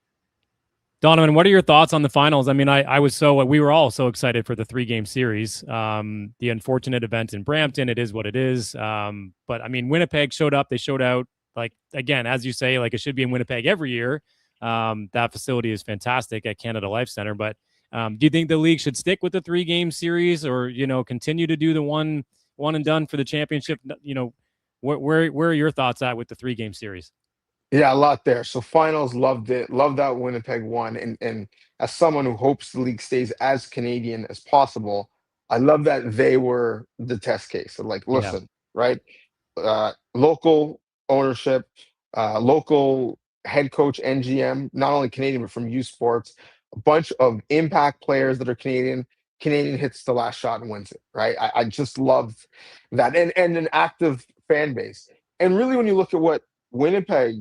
Donovan, what are your thoughts on the finals? I mean, we were all so excited for the 3-game series. The unfortunate event in Brampton, it is what it is. But I mean, Winnipeg showed up, they showed out. Like, again, as you say, like it should be in Winnipeg every year. That facility is fantastic at Canada Life Center. But do you think the league should stick with the 3-game series, or continue to do the one and done for the championship? Where are your thoughts at with the 3-game series? Yeah, a lot there. So finals, loved it. Loved that Winnipeg won. And as someone who hopes the league stays as Canadian as possible, I love that they were the test case. So like, listen, right? Local ownership, local head coach, NGM, not only Canadian, but from U Sports, a bunch of impact players that are Canadian. Canadian hits the last shot and wins it, right? I just loved that. And an active fan base. And really, when you look at what Winnipeg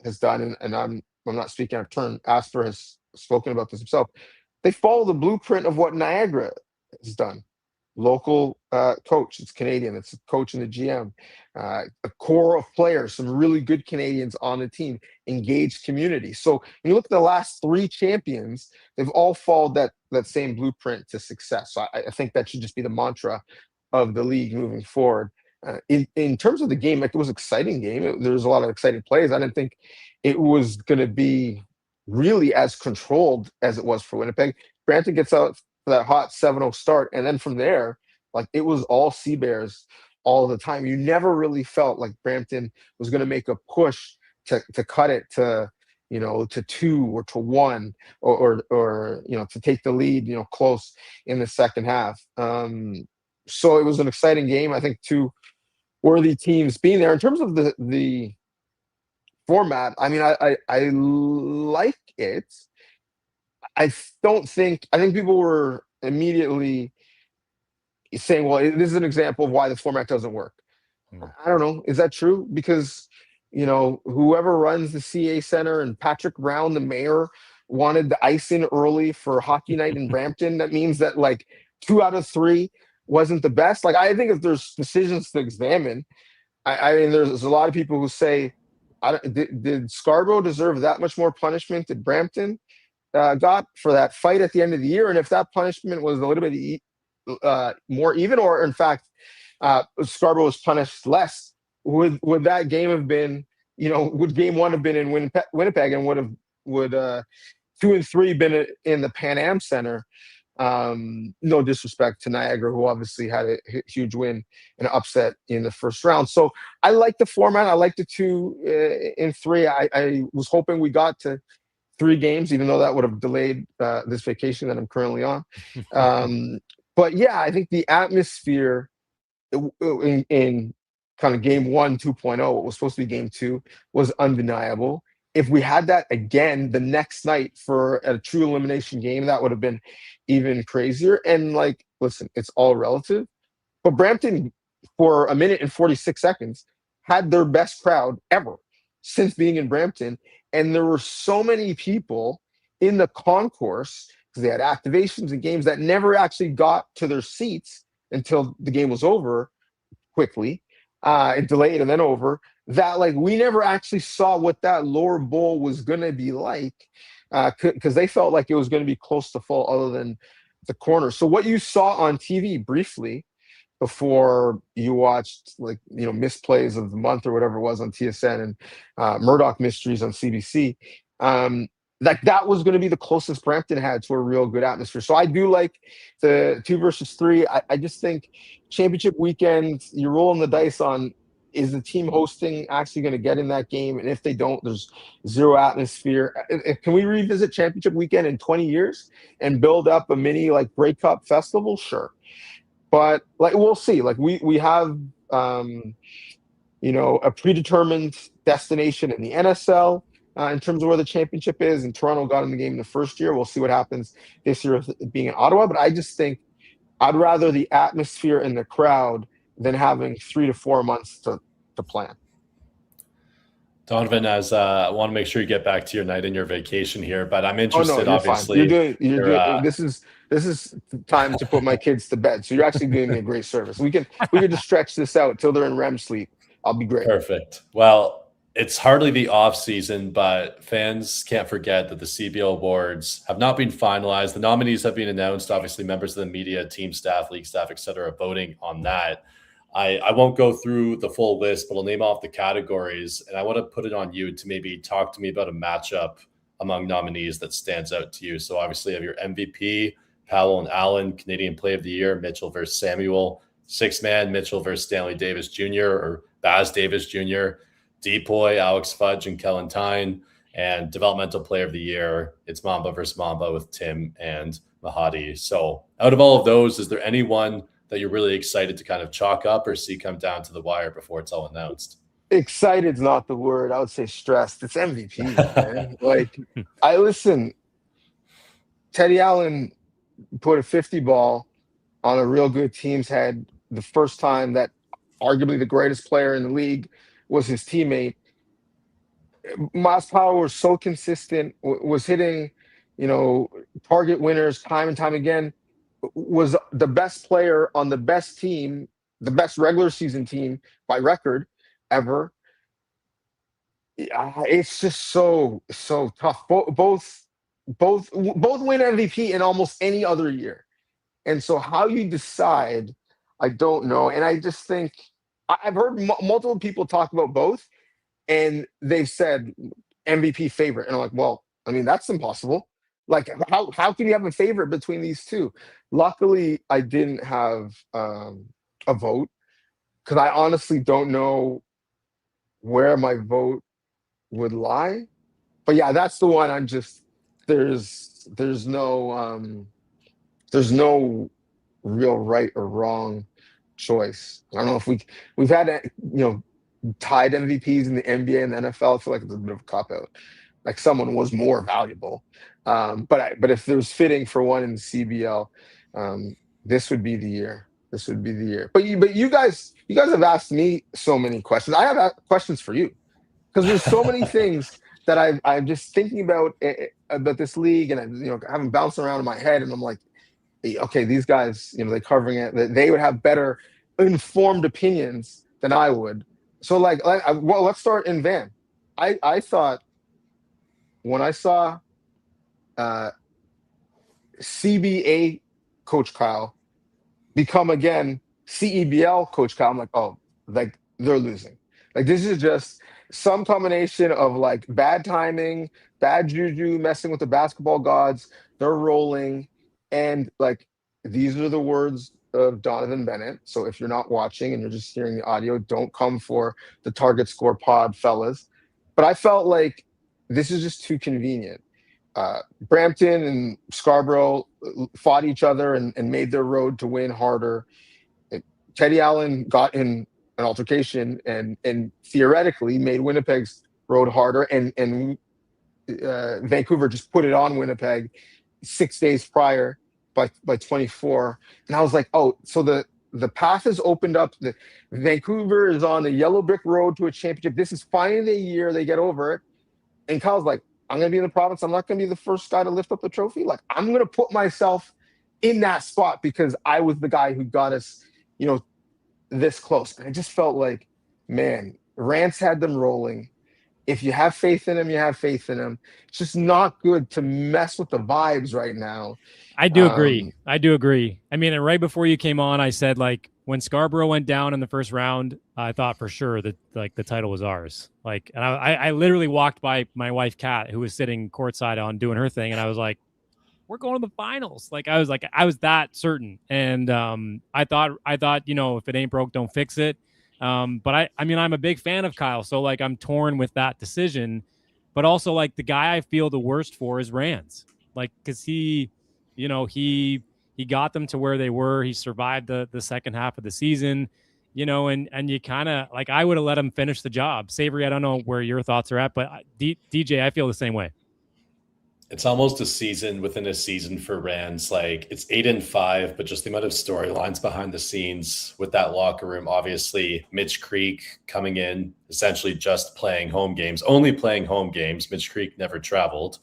has done, and I'm not speaking out of turn, Asper has spoken about this himself, they follow the blueprint of what Niagara has done. Local coach, it's Canadian, it's a coach and a GM, a core of players, some really good Canadians on the team, engaged community. So when you look at the last 3 champions, they've all followed that same blueprint to success. So I think that should just be the mantra of the league moving forward. In terms of the game, like, it was an exciting game. There was a lot of exciting plays. I didn't think it was going to be really as controlled as it was for Winnipeg. Brampton gets out for that hot 7-0 start, and then from there, like, it was all Sea Bears all the time. You never really felt like Brampton was going to make a push to cut it to 2 or to 1 or to take the lead close in the second half. So it was an exciting game. I think 2 worthy teams being there. In terms of the format, I mean, I like it. I think people were immediately saying, well, this is an example of why the format doesn't work. I don't know. Is that true? Because, whoever runs the CA Center and Patrick Brown, the mayor, wanted the ice in early for hockey night in Brampton. That means that like 2 out of 3 wasn't the best. Like, I think if there's decisions to examine, I mean, there's a lot of people who say, did Scarborough deserve that much more punishment that Brampton got for that fight at the end of the year? And if that punishment was a little bit more even, or in fact, Scarborough was punished less, would that game have been, would game 1 have been in Winnipeg, and would 2 and 3 been in the Pan Am Center? No disrespect to Niagara, who obviously had a huge win and upset in the first round. So I like the format. I like the 2 and 3. I was hoping we got to 3 games, even though that would have delayed this vacation that I'm currently on. But yeah, I think the atmosphere in kind of game 1, 2.0, what was supposed to be game 2, was undeniable. if we had that again the next night for a true elimination game, that would have been even crazier. And like, listen, it's all relative. But Brampton, for a minute and 46 seconds, had their best crowd ever since being in Brampton. And there were so many people in the concourse because they had activations and games that never actually got to their seats until the game was over quickly, and delayed and then over, that like we never actually saw what that lower bowl was going to be like, because they felt like it was going to be close to full other than the corner. So what you saw on TV briefly before you watched, like, missed plays of the month or whatever it was on TSN, and Murdoch Mysteries on CBC, like that was going to be the closest Brampton had to a real good atmosphere. So I do like the 2 versus 3. I just think championship weekend, you're rolling the dice on, is the team hosting actually going to get in that game? And if they don't, there's zero atmosphere. Can we revisit championship weekend in 20 years and build up a mini like Grey Cup festival? Sure. But like, we'll see. Like we have, a predetermined destination in the NSL, in terms of where the championship is, and Toronto got in the game in the first year. We'll see what happens this year with it being in Ottawa. But I just think I'd rather the atmosphere and the crowd than having 3 to 4 months to plan. Donovan, as I want to make sure you get back to your night and your vacation here, but I'm interested. You're obviously, fine. You're doing. This is time to put my kids to bed. So you're actually doing me a great service. We can just stretch this out till they're in REM sleep. I'll be great. Perfect. Well, it's hardly the off season, but fans can't forget that the CBL awards have not been finalized. The nominees have been announced. Obviously, members of the media, team staff, league staff, etc., are voting on that. I won't go through the full list, but I'll name off the categories, and I want to put it on you to maybe talk to me about a matchup among nominees that stands out to you. So obviously you have your MVP, Powell and Allen, Canadian Play of the Year, Mitchell versus Samuel, 6-man, Mitchell versus Stanley Davis Jr. or Baz Davis Jr., Depoy, Alex Fudge, and Kellen Tyne, and Developmental Player of the Year, it's Mamba versus Mamba with Tim and Mahadi. So out of all of those, is there anyone that you're really excited to kind of chalk up or see come down to the wire before it's all announced? Excited's not the word. I would say stressed. It's MVP, man. Like, listen, Teddy Allen put a 50 ball on a real good team's head the first time that arguably the greatest player in the league was his teammate. Miles Powell was so consistent, was hitting, target winners time and time again, was the best player on the best team, the best regular season team by record ever. It's just so tough. Both win MVP in almost any other year. And so how you decide, I don't know. And I just think I've heard multiple people talk about both, and they've said MVP favorite. And I'm like, well, I mean, that's impossible. Like, how can you have a favorite between these two? Luckily, I didn't have a vote, because I honestly don't know where my vote would lie. But yeah, that's the one. I'm just there's no real right or wrong choice. I don't know if we've had tied MVPs in the NBA and the NFL. I feel like it's a bit of a cop out. Like someone was more valuable. But if there's fitting for one in the CBL, this would be the year. This would be the year. But you guys have asked me so many questions. I have questions for you, because there's so many things that I'm just thinking about this league, and I'm having bounced around in my head, and I'm like, okay, these guys, they're covering it. They would have better informed opinions than I would. So well, let's start in Van. I thought when I saw CBA Coach Kyle become again CEBL Coach Kyle, I'm like, oh, like they're losing. Like this is just some combination of like bad timing, bad juju, messing with the basketball gods. They're rolling, and like these are the words of Donovan Bennett. So if you're not watching and you're just hearing the audio, don't come for the Target Score pod, fellas. But I felt like this is just too convenient. Brampton and Scarborough fought each other and made their road to win harder. Teddy Allen got in an altercation and theoretically made Winnipeg's rode harder, and Vancouver just put it on Winnipeg 6 days prior by 24. And I was like, oh, so the path has opened up. The Vancouver is on the yellow brick road to a championship. This is finally the year they get over it. And Kyle's like, I'm going to be in the province. I'm not going to be the first guy to lift up the trophy. Like, I'm going to put myself in that spot because I was the guy who got us, this close. And I just felt like, man, Rance had them rolling. If you have faith in him, you have faith in him. It's just not good to mess with the vibes right now. I do agree. I mean, and right before you came on, I said, like, when Scarborough went down in the first round, I thought for sure that, like, the title was ours. Like, and I literally walked by my wife, Kat, who was sitting courtside on doing her thing. And I was like, we're going to the finals. Like, I was that certain. And I thought, if it ain't broke, don't fix it. But I mean, I'm a big fan of Kyle. So, like, I'm torn with that decision. But also, like, the guy I feel the worst for is Rance. Like, because he got them to where they were. He survived the second half of the season, and you kind of, like, I would have let him finish the job. Savory, I don't know where your thoughts are at, but DJ, I feel the same way. It's almost a season within a season for Rance. Like, it's 8-5, but just the amount of storylines behind the scenes with that locker room. Obviously, Mitch Creek coming in, essentially just playing home games, only playing home games. Mitch Creek never traveled.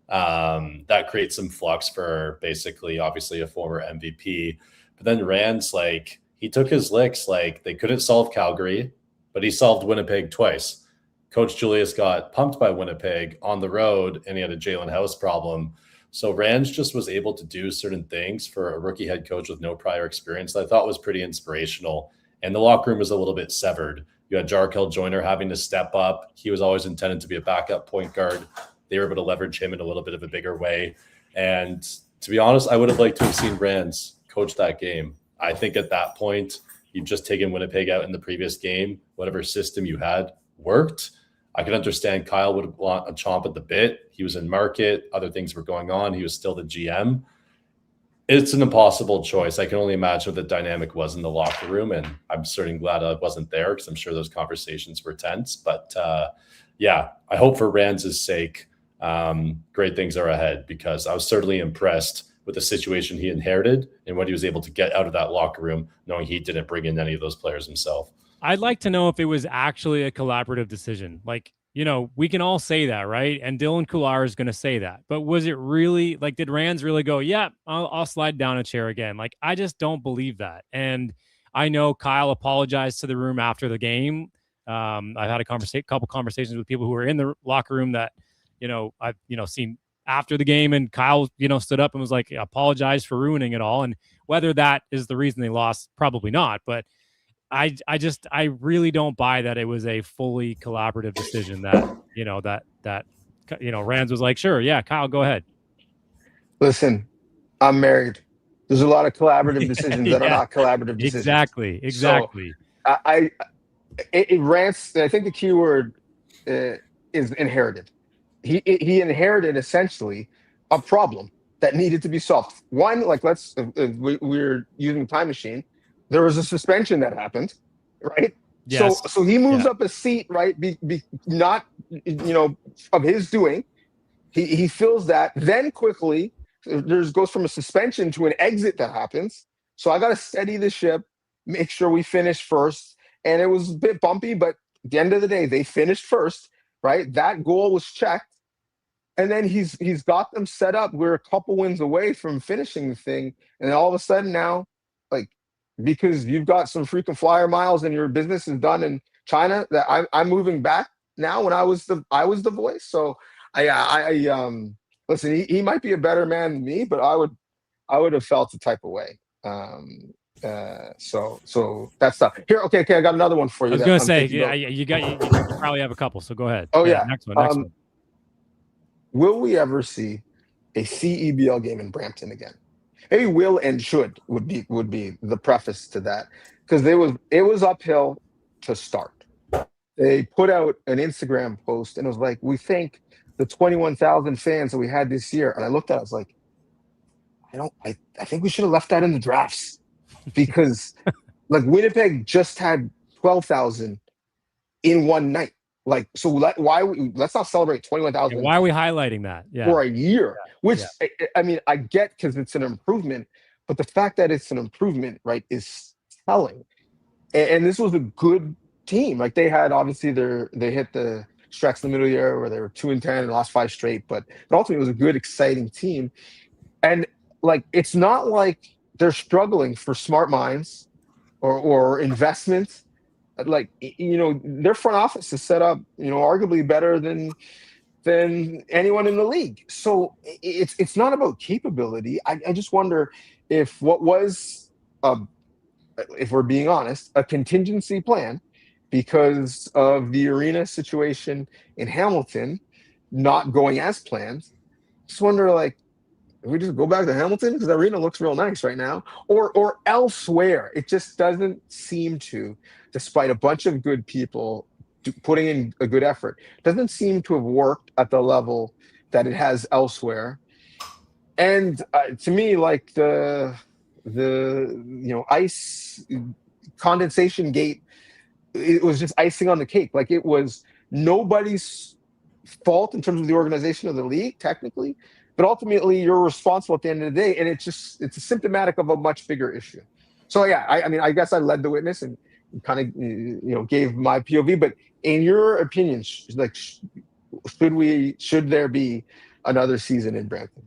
That creates some flux for basically, obviously, a former MVP. But then Rance, like, he took his licks. Like, they couldn't solve Calgary, but he solved Winnipeg twice. Coach Julius got pumped by Winnipeg on the road, and he had a Jalen House problem. So Rance just was able to do certain things for a rookie head coach with no prior experience that I thought was pretty inspirational. And the locker room was a little bit severed. You had Jarkel Joyner having to step up. He was always intended to be a backup point guard. They were able to leverage him in a little bit of a bigger way. And to be honest, I would have liked to have seen Rance coach that game. I think at that point, you've just taken Winnipeg out in the previous game. Whatever system you had worked. I could understand Kyle would want a chomp at the bit. He was in market. Other things were going on. He was still the GM. It's an impossible choice. I can only imagine what the dynamic was in the locker room. And I'm certainly glad I wasn't there because I'm sure those conversations were tense. But yeah, I hope for Rance's sake, great things are ahead, because I was certainly impressed with the situation he inherited and what he was able to get out of that locker room, knowing he didn't bring in any of those players himself. I'd like to know if it was actually a collaborative decision. Like, we can all say that, right? And Dylan Kular is going to say that. But was it really, like, did Rance really go, yeah, I'll slide down a chair again? Like, I just don't believe that. And I know Kyle apologized to the room after the game. I've had a couple conversations with people who were in the locker room that, I've, seen after the game, and Kyle, stood up and was like, apologize for ruining it all. And whether that is the reason they lost, probably not. But I really don't buy that it was a fully collaborative decision that, Rance was like, sure, yeah, Kyle, go ahead. Listen, I'm married. There's a lot of collaborative decisions that are not collaborative decisions. Exactly. So, Rance, I think the key word is inherited. He inherited essentially a problem that needed to be solved. One, like, we're using time machine. There was a suspension that happened, right? Yes. So he moves up a seat, right? Not, of his doing. He fills that. Then quickly, goes from a suspension to an exit that happens. So I got to steady the ship, make sure we finish first. And it was a bit bumpy, but at the end of the day, they finished first, right? That goal was checked. And then he's got them set up. We're a couple wins away from finishing the thing. And then all of a sudden now, like, because you've got some frequent flyer miles and your business is done in China, that I'm moving back now when I was the voice. So I listen, he might be a better man than me, but I would have felt the type of way. So that's stuff here. Okay. I got another one for you. I was going to say, you probably have a couple. So go ahead. Oh yeah. Next one. Will we ever see a CEBL game in Brampton again? Maybe will and should would be the preface to that, because it was uphill to start. They put out an Instagram post and it was like, we thank the 21,000 fans that we had this year. And I looked at it, I was like, I think we should have left that in the drafts, because like Winnipeg just had 12,000 in one night. Like, so let's not celebrate 21,000 Why are we highlighting that? Yeah. for a year, which Yeah. I mean, I get because it's an improvement, but the fact that it's an improvement, right, is telling. And this was a good team. Like they had obviously they hit the stretch in the middle of the year where they were 2-10 and lost 5 straight, but ultimately it was a good, exciting team. And like it's not like they're struggling for smart minds or investments. Like their front office is set up, arguably better than anyone in the league. So it's not about capability. I just wonder if what was if we're being honest, a contingency plan because of the arena situation in Hamilton not going as planned. Just wonder, like, if we just go back to Hamilton because the arena looks real nice right now, or elsewhere. It just doesn't seem to, despite a bunch of good people putting in a good effort, doesn't seem to have worked at the level that it has elsewhere. And to me, like the ice condensation gate, it was just icing on the cake. Like it was nobody's fault in terms of the organization of the league, technically, but ultimately you're responsible at the end of the day. And it's symptomatic of a much bigger issue. So yeah, I mean, I guess I led the witness and kind of gave my POV. But in your opinion, like, should there be another season in Brampton?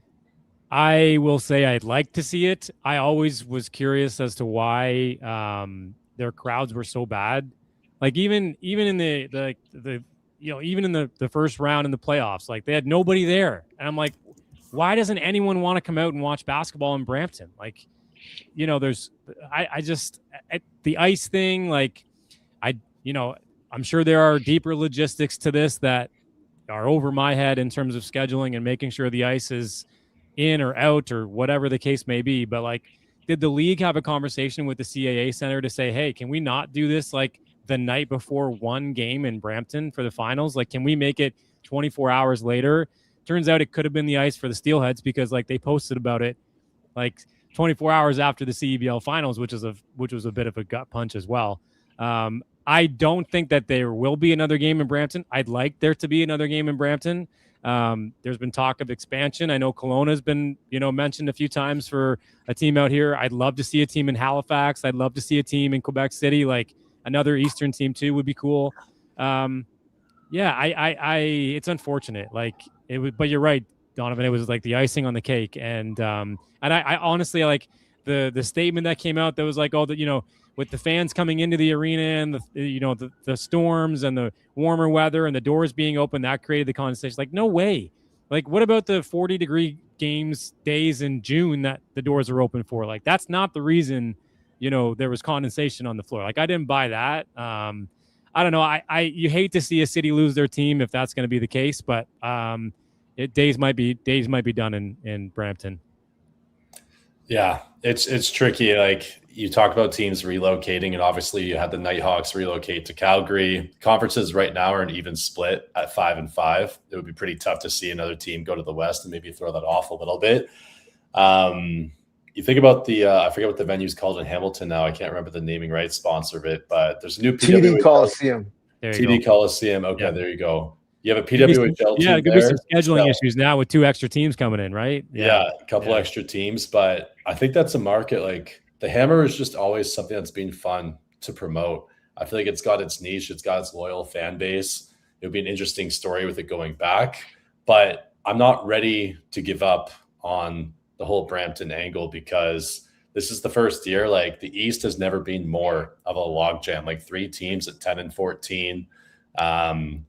I will say I'd like to see it. I always was curious as to why their crowds were so bad. Like even in the even in the first round in the playoffs, like they had nobody there, and I'm like, why doesn't anyone want to come out and watch basketball in Brampton? Like, there's the ice thing. Like, I'm sure there are deeper logistics to this that are over my head in terms of scheduling and making sure the ice is in or out or whatever the case may be. But like, did the league have a conversation with the CAA center to say, hey, can we not do this like the night before one game in Brampton for the finals? Like, can we make it 24 hours later? Turns out it could have been the ice for the Steelheads because like they posted about it like 24 hours after the CEBL finals, which was a bit of a gut punch as well. I don't think that there will be another game in Brampton. I'd like there to be another game in Brampton. There's been talk of expansion. I know Kelowna has been, mentioned a few times for a team out here. I'd love to see a team in Halifax. I'd love to see a team in Quebec City. Like another Eastern team too would be cool. It's unfortunate. Like it was, but you're right, Donovan. It was like the icing on the cake. And I honestly like the statement that came out that was like, with the fans coming into the arena and the storms and the warmer weather and the doors being open, that created the condensation. Like, no way. Like, what about the 40-degree days in June that the doors are open for? Like, that's not the reason, there was condensation on the floor. Like, I didn't buy that. I don't know. You hate to see a city lose their team if that's going to be the case, but days might be done in Brampton. Yeah, it's tricky. Like you talk about teams relocating, and obviously you had the Nighthawks relocate to Calgary. Conferences right now are an even split at 5-5. It would be pretty tough to see another team go to the West and maybe throw that off a little bit. You think about the I forget what the venue's called in Hamilton now. I can't remember the naming rights sponsor of it, but there's a new TD Coliseum. TD Coliseum. Okay, There you go. You have a PWHL team. Yeah, there could be some scheduling issues now with 2 extra teams coming in, right? Yeah, a couple extra teams, but I think that's a market. Like the Hammer is just always something that's been fun to promote. I feel like it's got its niche, it's got its loyal fan base. It would be an interesting story with it going back, but I'm not ready to give up on the whole Brampton angle because this is the first year. Like the East has never been more of a logjam. Like 3 teams at 10-14.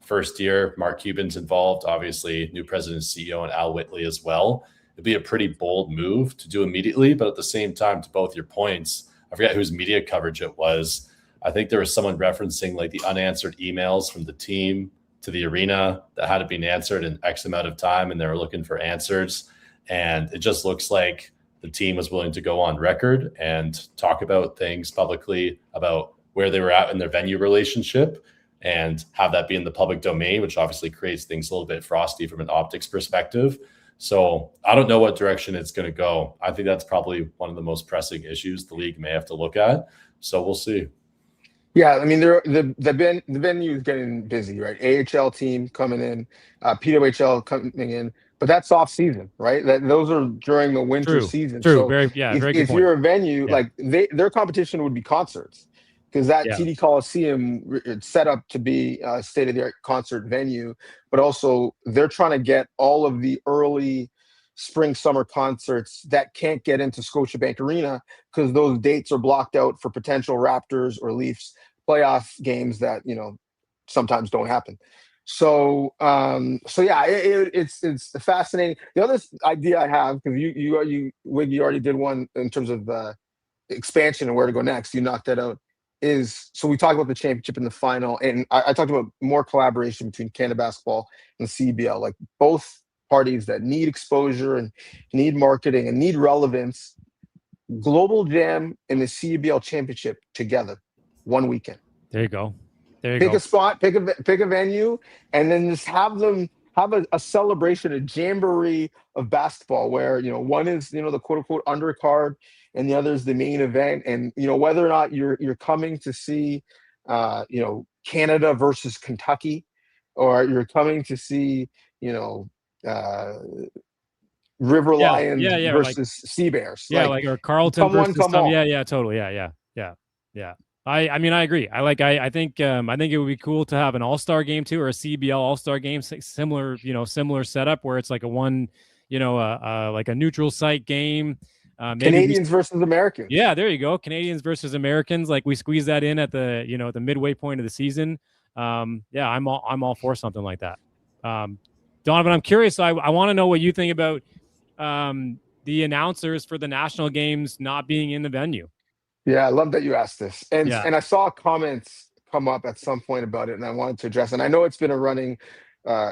First year, Mark Cuban's involved, obviously new president, CEO, and Al Whitley as well. It'd be a pretty bold move to do immediately, but at the same time, to both your points, I forget whose media coverage it was. I think there was someone referencing like the unanswered emails from the team to the arena that hadn't been answered in X amount of time, and they were looking for answers. And it just looks like the team was willing to go on record and talk about things publicly about where they were at in their venue relationship and have that be in the public domain, which obviously creates things a little bit frosty from an optics perspective. So I don't know what direction it's going to go. I think that's probably one of the most pressing issues the league may have to look at. So we'll see. Yeah, I mean, the venue is getting busy, right? AHL team coming in, PWHL coming in, but that's off season, right? Those are during the winter True. season. True. So Very, yeah, very good if point. you're a venue, Yeah. like their competition would be concerts, because that Yeah. TD Coliseum it's set up to be a state-of-the-art concert venue, but also they're trying to get all of the early spring summer concerts that can't get into Scotiabank Arena because those dates are blocked out for potential Raptors or Leafs playoff games that sometimes don't happen. So yeah, it's fascinating. The other idea I have, because Wiggy already did one in terms of expansion and where to go next. You knocked that out. Is so we talked about the championship in the final, and I talked about more collaboration between Canada basketball and the CBL, like both parties that need exposure and need marketing and need relevance. Global Jam and the CEBL championship together, one weekend. There you go. There you Pick go. a spot, pick a venue, and then just have them have a celebration, a jamboree of basketball where one is the quote unquote undercard and the other is the main event. And whether or not you're coming to see Canada versus Kentucky, or you're coming to see uh River Yeah. Lions Yeah. Yeah. Or like, versus Sea Bears. yeah, Like, like or Carlton come one, versus come some. Yeah. all. Yeah. Totally. Yeah. Yeah. Yeah. Yeah. I mean, I agree. I think it would be cool to have an all-star game too, or a CBL all-star game, similar, similar setup where it's like a one, like a neutral site game. Maybe Canadians versus Americans. yeah, there you go. Canadians versus Americans. Like we squeeze that in at the, the midway point of the season. Yeah, I'm all for something like that. Donovan, I'm curious. I want to know what you think about the announcers for the national games not being in the venue. Yeah, I love that you asked this. And Yeah. and I saw comments come up at some point about it, and I wanted to address. And I know it's been a running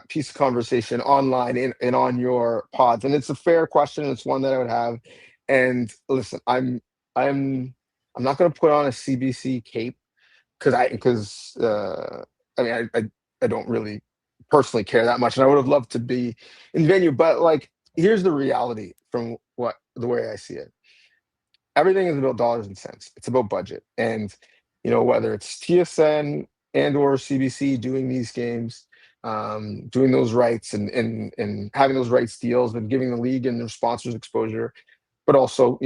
piece of conversation online and on your pods, and it's a fair question. It's one that I would have. And listen, I'm not going to put on a CBC cape because I mean I don't really personally care that much, and I would have loved to be in venue. But like, here's the reality from the way I see it. Everything is about dollars and cents. It's about budget. And whether it's TSN and or CBC doing these games, doing those rights and having those rights deals and giving the league and their sponsors exposure, but also,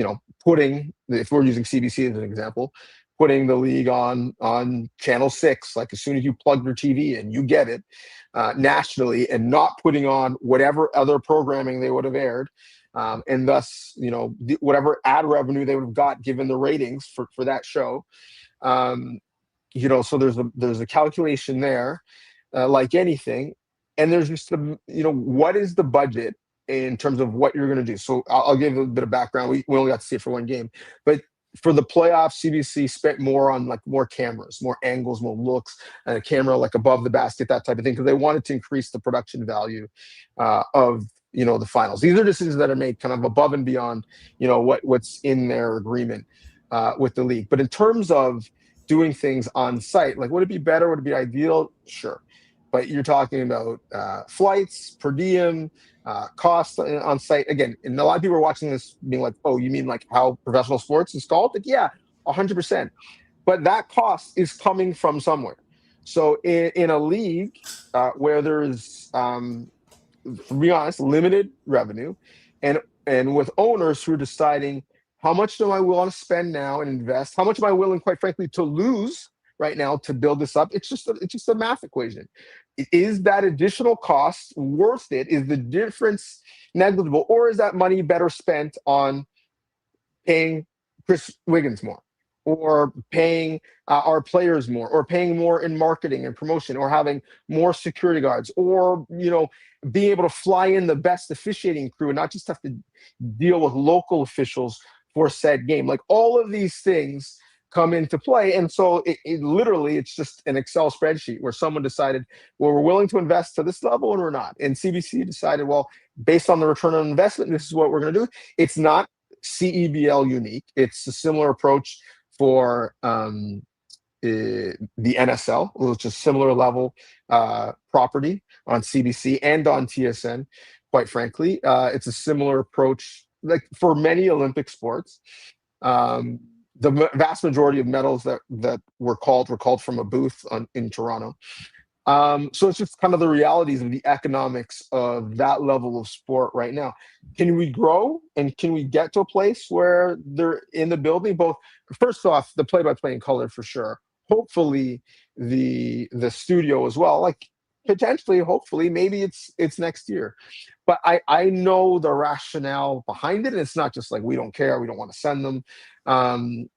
putting, if we're using CBC as an example, putting the league on channel 6, like as soon as you plug your TV in, you get it nationally, and not putting on whatever other programming they would have aired. And thus, whatever ad revenue they would have got given the ratings for that show. So there's a calculation there, like anything. And there's just what is the budget in terms of what you're going to do. So I'll give a bit of background. We only got to see it for one game, but for the playoffs, CBC spent more on like more cameras, more angles, more looks, and a camera like above the basket, that type of thing, because they wanted to increase the production value of the finals. These are decisions that are made kind of above and beyond what's in their agreement with the league. But in terms of doing things on site, like, would it be better? Would it be ideal? Sure. But you're talking about flights, per diem, costs on site. Again, and a lot of people are watching this being like, oh, you mean like how professional sports is called? Like, yeah, 100%. But that cost is coming from somewhere. So in a league where there's, to be honest, limited revenue, and with owners who are deciding, how much do I want to spend now and invest? How much am I willing, quite frankly, to lose right now to build this up? It's just a math equation. Is that additional cost worth it? Is the difference negligible, or is that money better spent on paying Chris Wiggins more, or paying our players more, or paying more in marketing and promotion, or having more security guards, or being able to fly in the best officiating crew and not just have to deal with local officials for said game? Like, all of these things come into play. And so it literally, it's just an Excel spreadsheet where someone decided, well, we're willing to invest to this level and we're not. And CBC decided, well, based on the return on investment, this is what we're going to do. It's not CEBL unique. It's a similar approach for the NSL, which is similar level property on CBC and on TSN. Quite frankly, it's a similar approach, like for many Olympic sports. the vast majority of medals that were called from a booth in Toronto. So it's just kind of the realities of the economics of that level of sport right now. Can we grow and can we get to a place where they're in the building? Both, first off, the play-by-play in color for sure. Hopefully, the studio as well. Like potentially, hopefully, maybe it's next year. But I know the rationale behind it, and it's not just like we don't care, we don't want to send them. And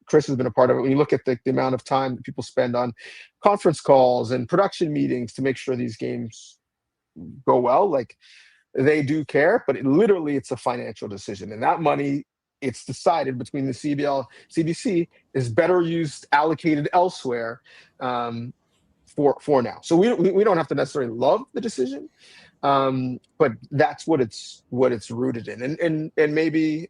Chris has been a part of it. When you look at the amount of time that people spend on conference calls and production meetings to make sure these games go well, like they do care, but it's a financial decision, and that money, it's decided between the CBL, CBC, is better used, allocated elsewhere for now. So we don't have to necessarily love the decision, but that's what it's rooted in, and maybe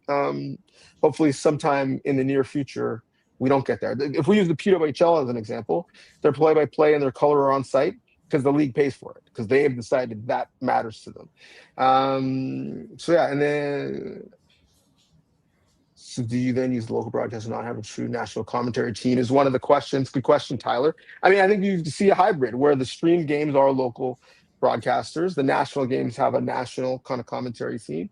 hopefully sometime in the near future we don't get there. If we use the PWHL as an example, their play-by-play and their color are on site because the league pays for it, because they have decided that matters to them. So yeah, and then. So do you then use the local broadcast and not have a true national commentary team is one of the questions. Good question, Tyler. I mean, I think you see a hybrid where the stream games are local broadcasters. The national games have a national kind of commentary team.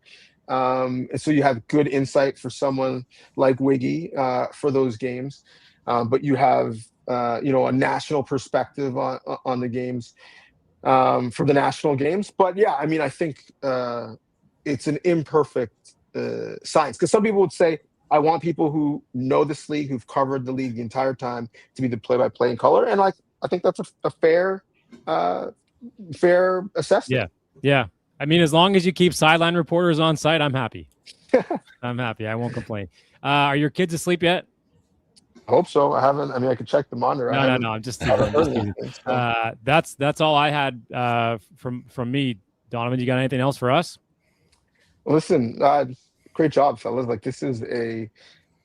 And so you have good insight for someone like Wiggy for those games. But you have, a national perspective on the games for the national games. But yeah, I mean, I think it's an imperfect science, because some people would say, I want people who know this league, who've covered the league the entire time, to be the play-by-play in color, and I think that's a fair assessment. Yeah. I mean, as long as you keep sideline reporters on site, I'm happy. I'm happy. I won't complain. Are your kids asleep yet? I hope so. I haven't. I mean, I could check the monitor. No. I'm just teasing. That's all I had from me. Donovan, you got anything else for us? Listen, great job, fellas. Like, this is a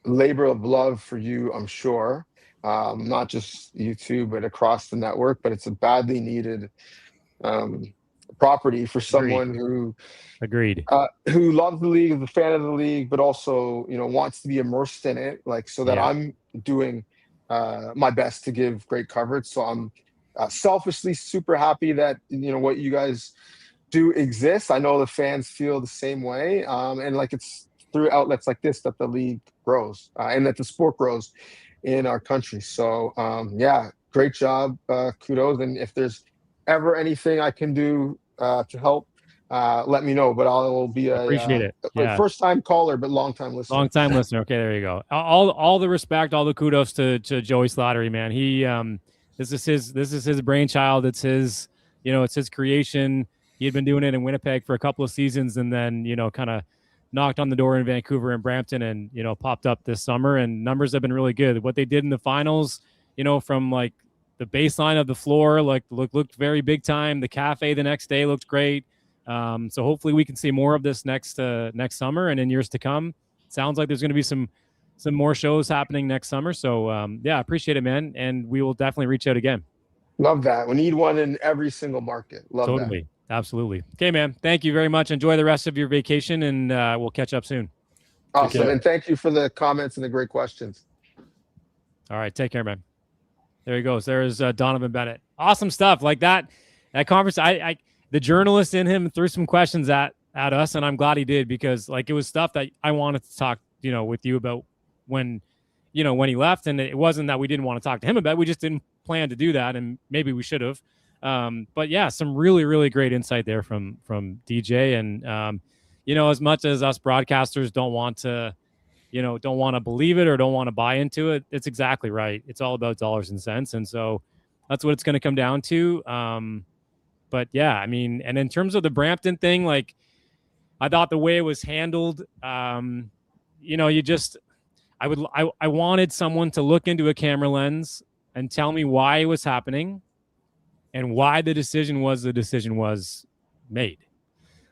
labor of love for you, I'm sure. Not just you two, but across the network. But it's a badly needed property for someone who loves the league, is a fan of the league, but also wants to be immersed in it. Like, so that I'm doing my best to give great coverage. So I'm selfishly super happy that what you guys do exist. I know the fans feel the same way, and like it's through outlets like this that the league grows and that the sport grows in our country. So yeah, great job, kudos. And if there's ever anything I can do to help, let me know. But I'll be appreciate it. First time caller, but long time listener. Okay, there you go. All the respect, all the kudos to Joey Slattery, man. He this is his brainchild. It's his it's his creation. He had been doing it in Winnipeg for a couple of seasons, and then, kind of knocked on the door in Vancouver and Brampton, and, popped up this summer, and numbers have been really good. What they did in the finals, from like the baseline of the floor, like looked very big time. The cafe the next day looked great. So hopefully we can see more of this next summer and in years to come. Sounds like there's going to be some more shows happening next summer. So yeah, appreciate it, man. And we will definitely reach out again. Love that. We need one in every single market. Love that. Absolutely. Okay, man. Thank you very much. Enjoy the rest of your vacation, and we'll catch up soon. Awesome. And thank you for the comments and the great questions. All right. Take care, man. There he goes. There's Donovan Bennett. Awesome stuff. Like that conference, the journalist in him threw some questions at us, and I'm glad he did, because like it was stuff that I wanted to talk, with you about when he left. And it wasn't that we didn't want to talk to him about it. We just didn't plan to do that, and maybe we should have. But yeah, some really, really great insight there from DJ. And, as much as us broadcasters don't want to believe it or don't want to buy into it, it's exactly right. It's all about dollars and cents. And so that's what it's going to come down to. But yeah, I mean, and in terms of the Brampton thing, like I thought the way it was handled, I wanted someone to look into a camera lens and tell me why it was happening, and why the decision was made.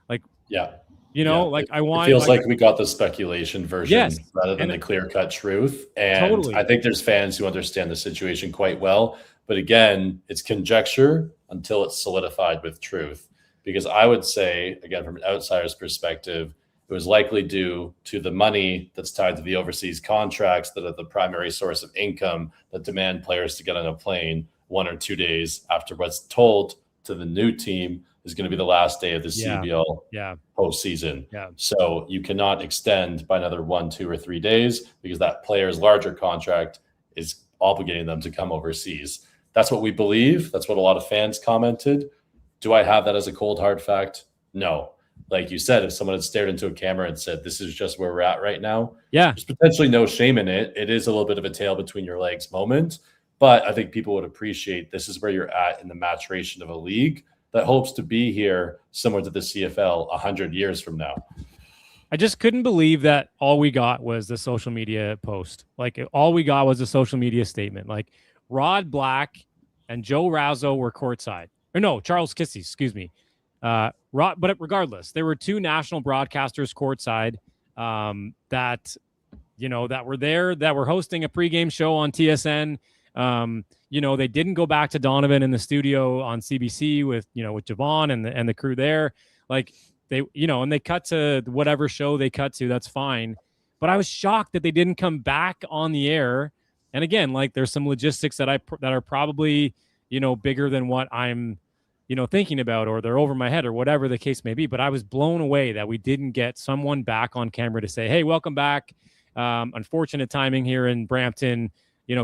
Like, I want. It feels like we got the speculation version rather than the clear-cut truth. And totally. I think there's fans who understand the situation quite well. But again, it's conjecture until it's solidified with truth. Because I would say, again, from an outsider's perspective, It was likely due to the money that's tied to the overseas contracts that are the primary source of income that demand players to get on a plane 1 or 2 days after what's told to the new team is going to be the last day of the CBL postseason. So you cannot extend by another 1, 2, or 3 days because that player's larger contract is obligating them to come overseas. That's what we believe. That's what a lot of fans commented. Do I have that as a cold, hard fact? No. Like you said, if someone had stared into a camera and said, this is just where we're at right now, there's potentially no shame in it. It is a little bit of a tail between your legs moment, but I think people would appreciate this is where you're at in the maturation of a league that hopes to be here similar to the CFL 100 years from now. I just couldn't believe that all we got was the social media post. Like all we got was a social media statement. Like Rod Black and Joe Razzo were courtside. Or no, Charles Kissy, excuse me. But regardless, there were 2 national broadcasters courtside that were there, that were hosting a pregame show on TSN. They didn't go back to Donovan in the studio on CBC with Javon and the crew there. Like and they cut to whatever show they cut to. That's fine. But I was shocked that they didn't come back on the air. And again, like there's some logistics that are probably, bigger than what I'm, thinking about, or they're over my head or whatever the case may be. But I was blown away that we didn't get someone back on camera to say, hey, welcome back. Unfortunate timing here in Brampton,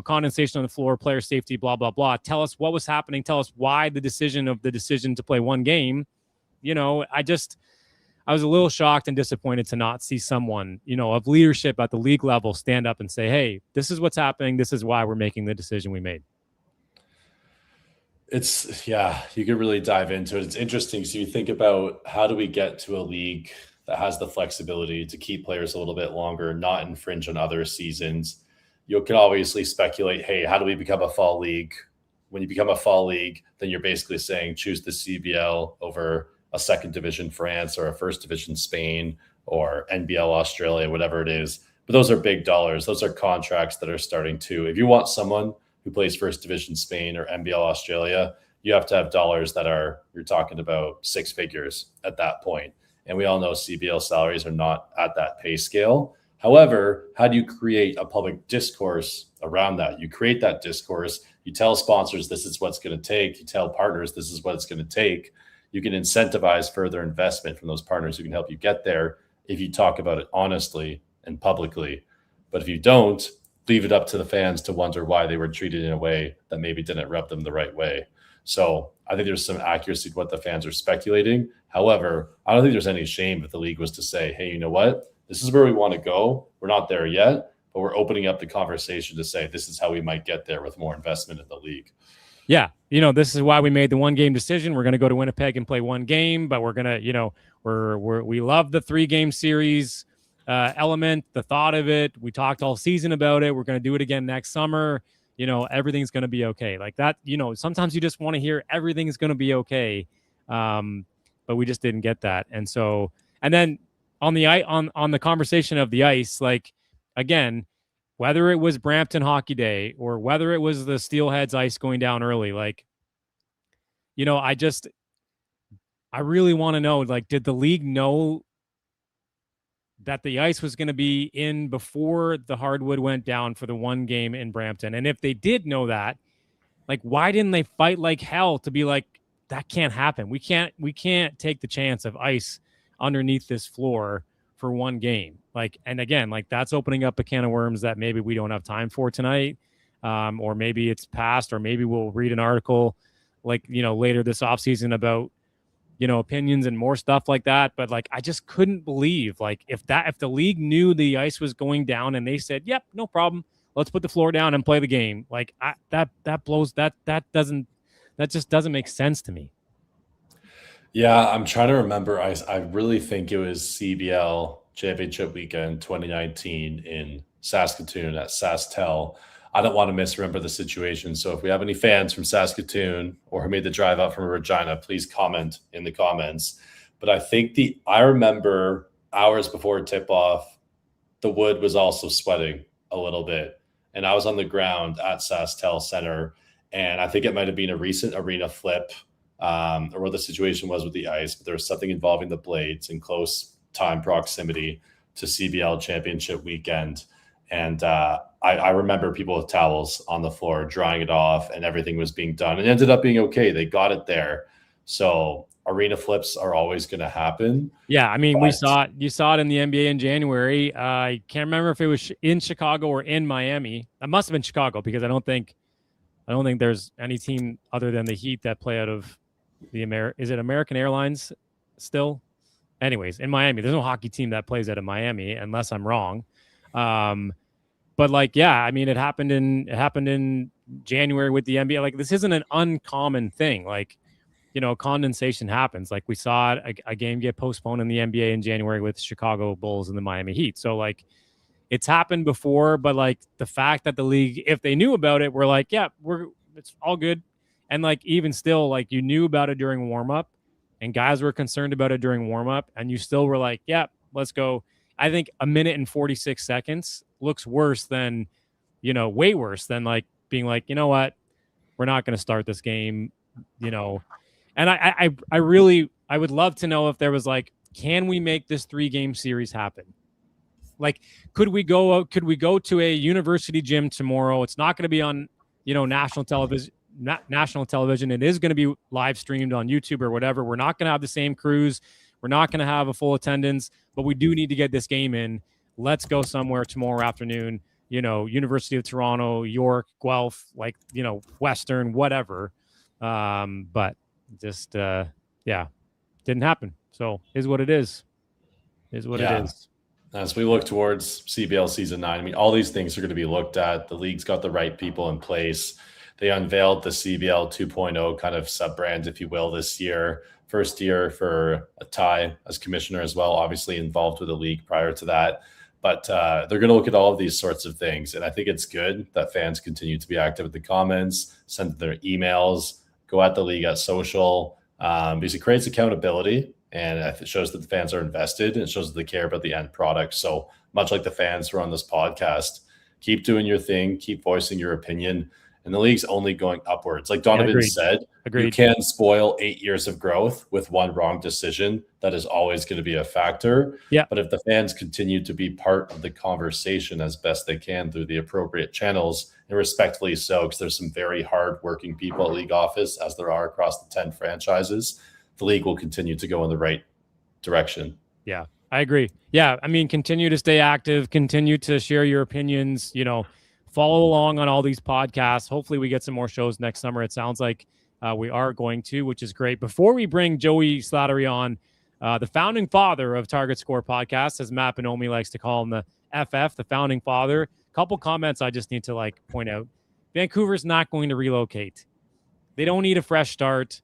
condensation on the floor, player safety, blah, blah, blah. Tell us what was happening. Tell us why the decision to play one game. I was a little shocked and disappointed to not see someone, of leadership at the league level stand up and say, hey, this is what's happening. This is why we're making the decision we made. You could really dive into it. It's interesting. So you think about how do we get to a league that has the flexibility to keep players a little bit longer, not infringe on other seasons. You can obviously speculate, hey, how do we become a fall league? When you become a fall league, then you're basically saying choose the CBL over a second division France or a first division Spain or NBL Australia, whatever it is. But those are big dollars. Those are contracts that are starting to, if you want someone who plays first division Spain or NBL Australia, you have to have dollars that are, you're talking about 6 figures at that point. And we all know CBL salaries are not at that pay scale. However, how do you create a public discourse around that? You create that discourse. You tell sponsors this is what's going to take. You tell partners this is what it's going to take. You can incentivize further investment from those partners who can help you get there if you talk about it honestly and publicly. But if you don't, leave it up to the fans to wonder why they were treated in a way that maybe didn't rub them the right way. So I think there's some accuracy to what the fans are speculating. However, I don't think there's any shame if the league was to say, hey, you know what? This is where we want to go. We're not there yet, but we're opening up the conversation to say this is how we might get there with more investment in the league. Yeah. This is why we made the 1 game decision. We're going to go to Winnipeg and play 1 game, but we're going to, we love the 3-game series element, the thought of it. We talked all season about it. We're going to do it again next summer. Everything's going to be okay. Like that, sometimes you just want to hear everything's going to be okay. But we just didn't get that. And so, and then on the conversation of the ice, like, again, whether it was Brampton Hockey Day or whether it was the Steelheads ice going down early, like, I really want to know, like, did the league know that the ice was going to be in before the hardwood went down for the 1 game in Brampton? And if they did know that, like, why didn't they fight like hell to be like, that can't happen. We can't take the chance of ice underneath this floor for 1 game. Like, and again, like that's opening up a can of worms that maybe we don't have time for tonight. Or maybe it's past, or maybe we'll read an article like, later this offseason about, opinions and more stuff like that. But like, I just couldn't believe, like, if the league knew the ice was going down and they said, yep, no problem, let's put the floor down and play the game. Like that just doesn't make sense to me. Yeah, I'm trying to remember. I really think it was CBL Championship Weekend 2019 in Saskatoon at SaskTel. I don't want to misremember the situation. So if we have any fans from Saskatoon or who made the drive up from Regina, please comment in the comments. But I think I remember hours before tip-off, the wood was also sweating a little bit. And I was on the ground at SaskTel Center, and I think it might have been a recent arena flip or what the situation was with the ice, but there was something involving the blades in close time proximity to CBL championship weekend. And I remember people with towels on the floor drying it off, and everything was being done. It ended up being okay. They got it there. So arena flips are always going to happen. Yeah, I mean, you saw it in the NBA in January. I can't remember if it was in Chicago or in Miami. That must have been Chicago, because I don't think there's any team other than the Heat that play out of is it American Airlines still? Anyways, in Miami, there's no hockey team that plays out of Miami, unless I'm wrong. But like, yeah, I mean, it happened in January with the NBA. Like, this isn't an uncommon thing. Like, you know, condensation happens. Like, we saw a game get postponed in the NBA in January with Chicago Bulls and the Miami Heat. So like, it's happened before, but like the fact that the league, if they knew about it, were like, yeah, it's all good. And like, even still, like, you knew about it during warm up, and guys were concerned about it during warm up, and you still were like, yeah, let's go. I think a minute and 46 seconds looks worse than, you know, way worse than like being like, you know what, we're not going to start this game, you know. And I really would love to know if there was like, can we make this 3-game series happen? Like, could we go to a university gym tomorrow? It's not going to be on, you know, national television. It is going to be live streamed on YouTube or whatever. We're not going to have the same crews. We're not going to have a full attendance, but we do need to get this game in. Let's go somewhere tomorrow afternoon, you know, University of Toronto, York, Guelph, like, you know, Western, whatever. But just, didn't happen. So is what it is. It is. As we look towards CBL season 9, I mean, all these things are going to be looked at. The league's got the right people in place. They unveiled the CBL 2.0 kind of sub-brand, if you will, this year. First year for a Ty as commissioner as well, obviously involved with the league prior to that. But they're going to look at all of these sorts of things. And I think it's good that fans continue to be active in the comments, send their emails, go at the league at social, because it creates accountability. And it shows that the fans are invested, and it shows that they care about the end product. So much like the fans who are on this podcast, keep doing your thing, keep voicing your opinion. And the league's only going upwards. Like Donovan said, you can spoil 8 years of growth with one wrong decision. That is always going to be a factor. Yeah. But if the fans continue to be part of the conversation as best they can through the appropriate channels, and respectfully so, because there's some very hard-working people at league office, as there are across the 10 franchises, the league will continue to go in the right direction. Yeah, I agree. Yeah, I mean, continue to stay active, continue to share your opinions, you know, follow along on all these podcasts. Hopefully we get some more shows next summer. It sounds like we are going to, which is great. Before we bring Joey Slattery on, the founding father of Target Score Podcast, as Matt Bonomi likes to call him, the FF, the founding father, a couple comments I just need to like point out. Vancouver's not going to relocate. They don't need a fresh start.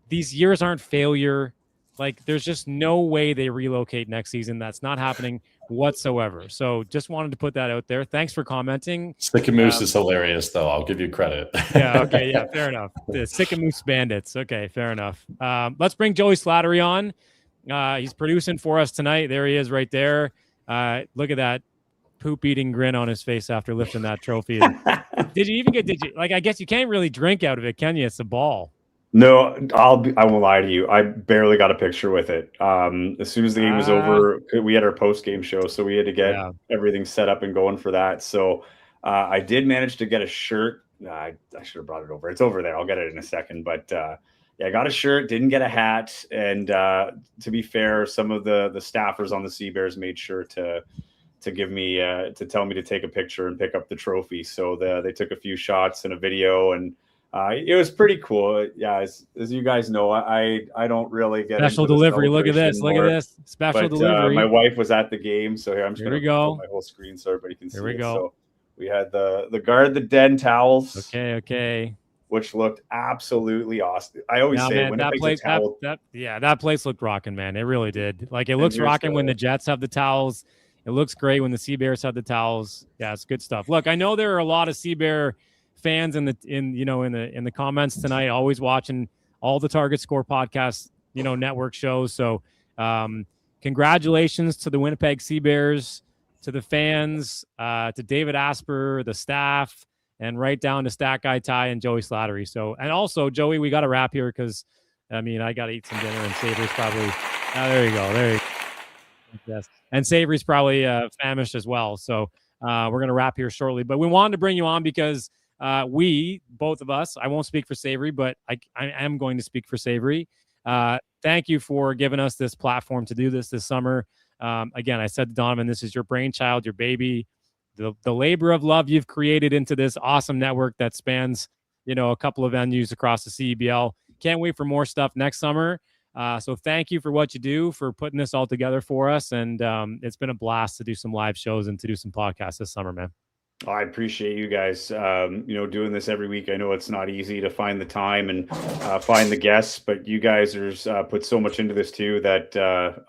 These years aren't failure. Like, there's just no way they relocate next season. That's not happening whatsoever. So just wanted to put that out there. Thanks for commenting. Sickamoose is hilarious, though. I'll give you credit. Yeah, okay, yeah, fair enough. The Sickamoose Bandits. Okay, fair enough. Let's bring Joey Slattery on. He's producing for us tonight. There he is right there. Look at that poop-eating grin on his face after lifting that trophy. Did you, like, I guess you can't really drink out of it, can you? It's a ball. No, I won't lie to you. I barely got a picture with it. As soon as the game was over, we had our post-game show, so we had to get everything set up and going for that. So I did manage to get a shirt. I should have brought it over. It's over there. I'll get it in a second. But I got a shirt, didn't get a hat. And to be fair, some of the staffers on the Sea Bears made sure to give me to tell me to take a picture and pick up the trophy. So they took a few shots and a video, and it was pretty cool. Yeah, as you guys know, I don't really get special delivery. Look at this. Look at this special delivery. My wife was at the game, so here I'm just going to go my whole screen so everybody can see. Here we it. go. So we had the guard the den towels. Okay. Which looked absolutely awesome. I always say man, when that place, towel, that place looked rocking, man. It really did. Like, it looks rocking when the Jets have the towels. It looks great when the Sea Bears have the towels. Yeah, it's good stuff. Look, I know there are a lot of Sea Bear fans in the comments tonight, always watching all the Target Score podcast, network shows. So congratulations to the Winnipeg Sea Bears, to the fans, to David Asper, the staff, and right down to Stat Guy Ty and Joey Slattery. So, and also Joey, we got to wrap here because I got to eat some dinner and Sabres probably. There you go. Yes. And Savory's probably famished as well. So we're going to wrap here shortly. But we wanted to bring you on because both of us, I won't speak for Savory, but I am going to speak for Savory. Thank you for giving us this platform to do this summer. Again, I said to Donovan, this is your brainchild, your baby, the labor of love you've created into this awesome network that spans, a couple of venues across the CEBL. Can't wait for more stuff next summer. So thank you for what you do, for putting this all together for us. And it's been a blast to do some live shows and to do some podcasts this summer, man. I appreciate you guys, doing this every week. I know it's not easy to find the time and find the guests, but you guys are put so much into this too that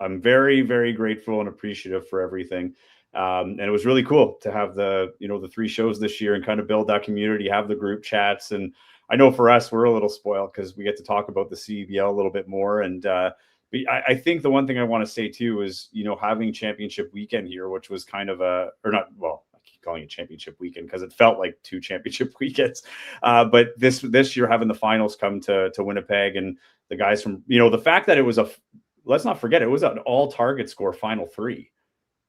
I'm very, very grateful and appreciative for everything. And it was really cool to have the 3 shows this year and kind of build that community, have the group chats. And I know for us, we're a little spoiled because we get to talk about the CEBL a little bit more. And I think the one thing I want to say too is, having championship weekend here, which was kind of calling it championship weekend because it felt like 2 championship weekends. But this year having the finals come to Winnipeg and the guys from, the fact that it was let's not forget, it was an all target score final 3.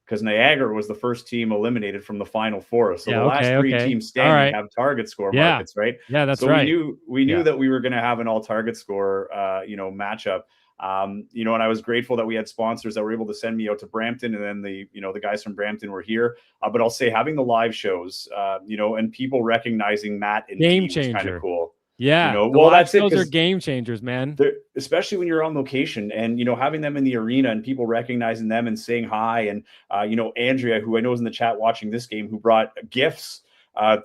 Because Niagara was the first team eliminated from the final 4. So the last 3 teams standing have target score markets, right? Yeah, that's right. We knew that we were going to have an all target score, matchup. And I was grateful that we had sponsors that were able to send me out to Brampton, and then the guys from Brampton were here. But I'll say having the live shows, and people recognizing Matt and game changer was kind of cool. Yeah. That's it. Those are game changers, man. Especially when you're on location and, having them in the arena and people recognizing them and saying hi. And, Andrea, who I know is in the chat watching this game, who brought gifts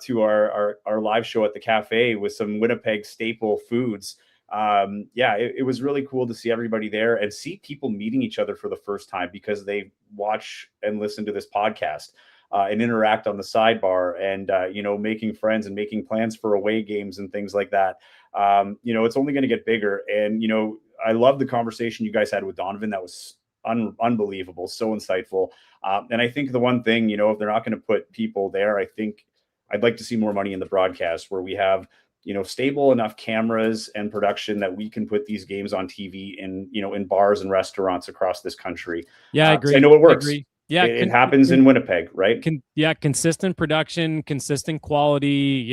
to our live show at the cafe with some Winnipeg staple foods. It was really cool to see everybody there and see people meeting each other for the first time because they watch and listen to this podcast. And interact on the sidebar and, making friends and making plans for away games and things like that. It's only going to get bigger. And, I love the conversation you guys had with Donovan. That was unbelievable. So insightful. And I think the one thing, if they're not going to put people there, I think I'd like to see more money in the broadcast where we have, stable enough cameras and production that we can put these games on TV in bars and restaurants across this country. Yeah, I agree. I know it works. Yeah, it happens in Winnipeg, right? Consistent production, consistent quality,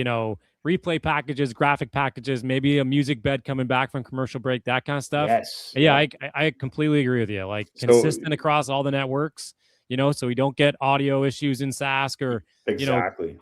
replay packages, graphic packages, maybe a music bed coming back from commercial break, that kind of stuff. Yes. Yeah, I completely agree with you. Like consistent across all the networks, so we don't get audio issues in Sask or,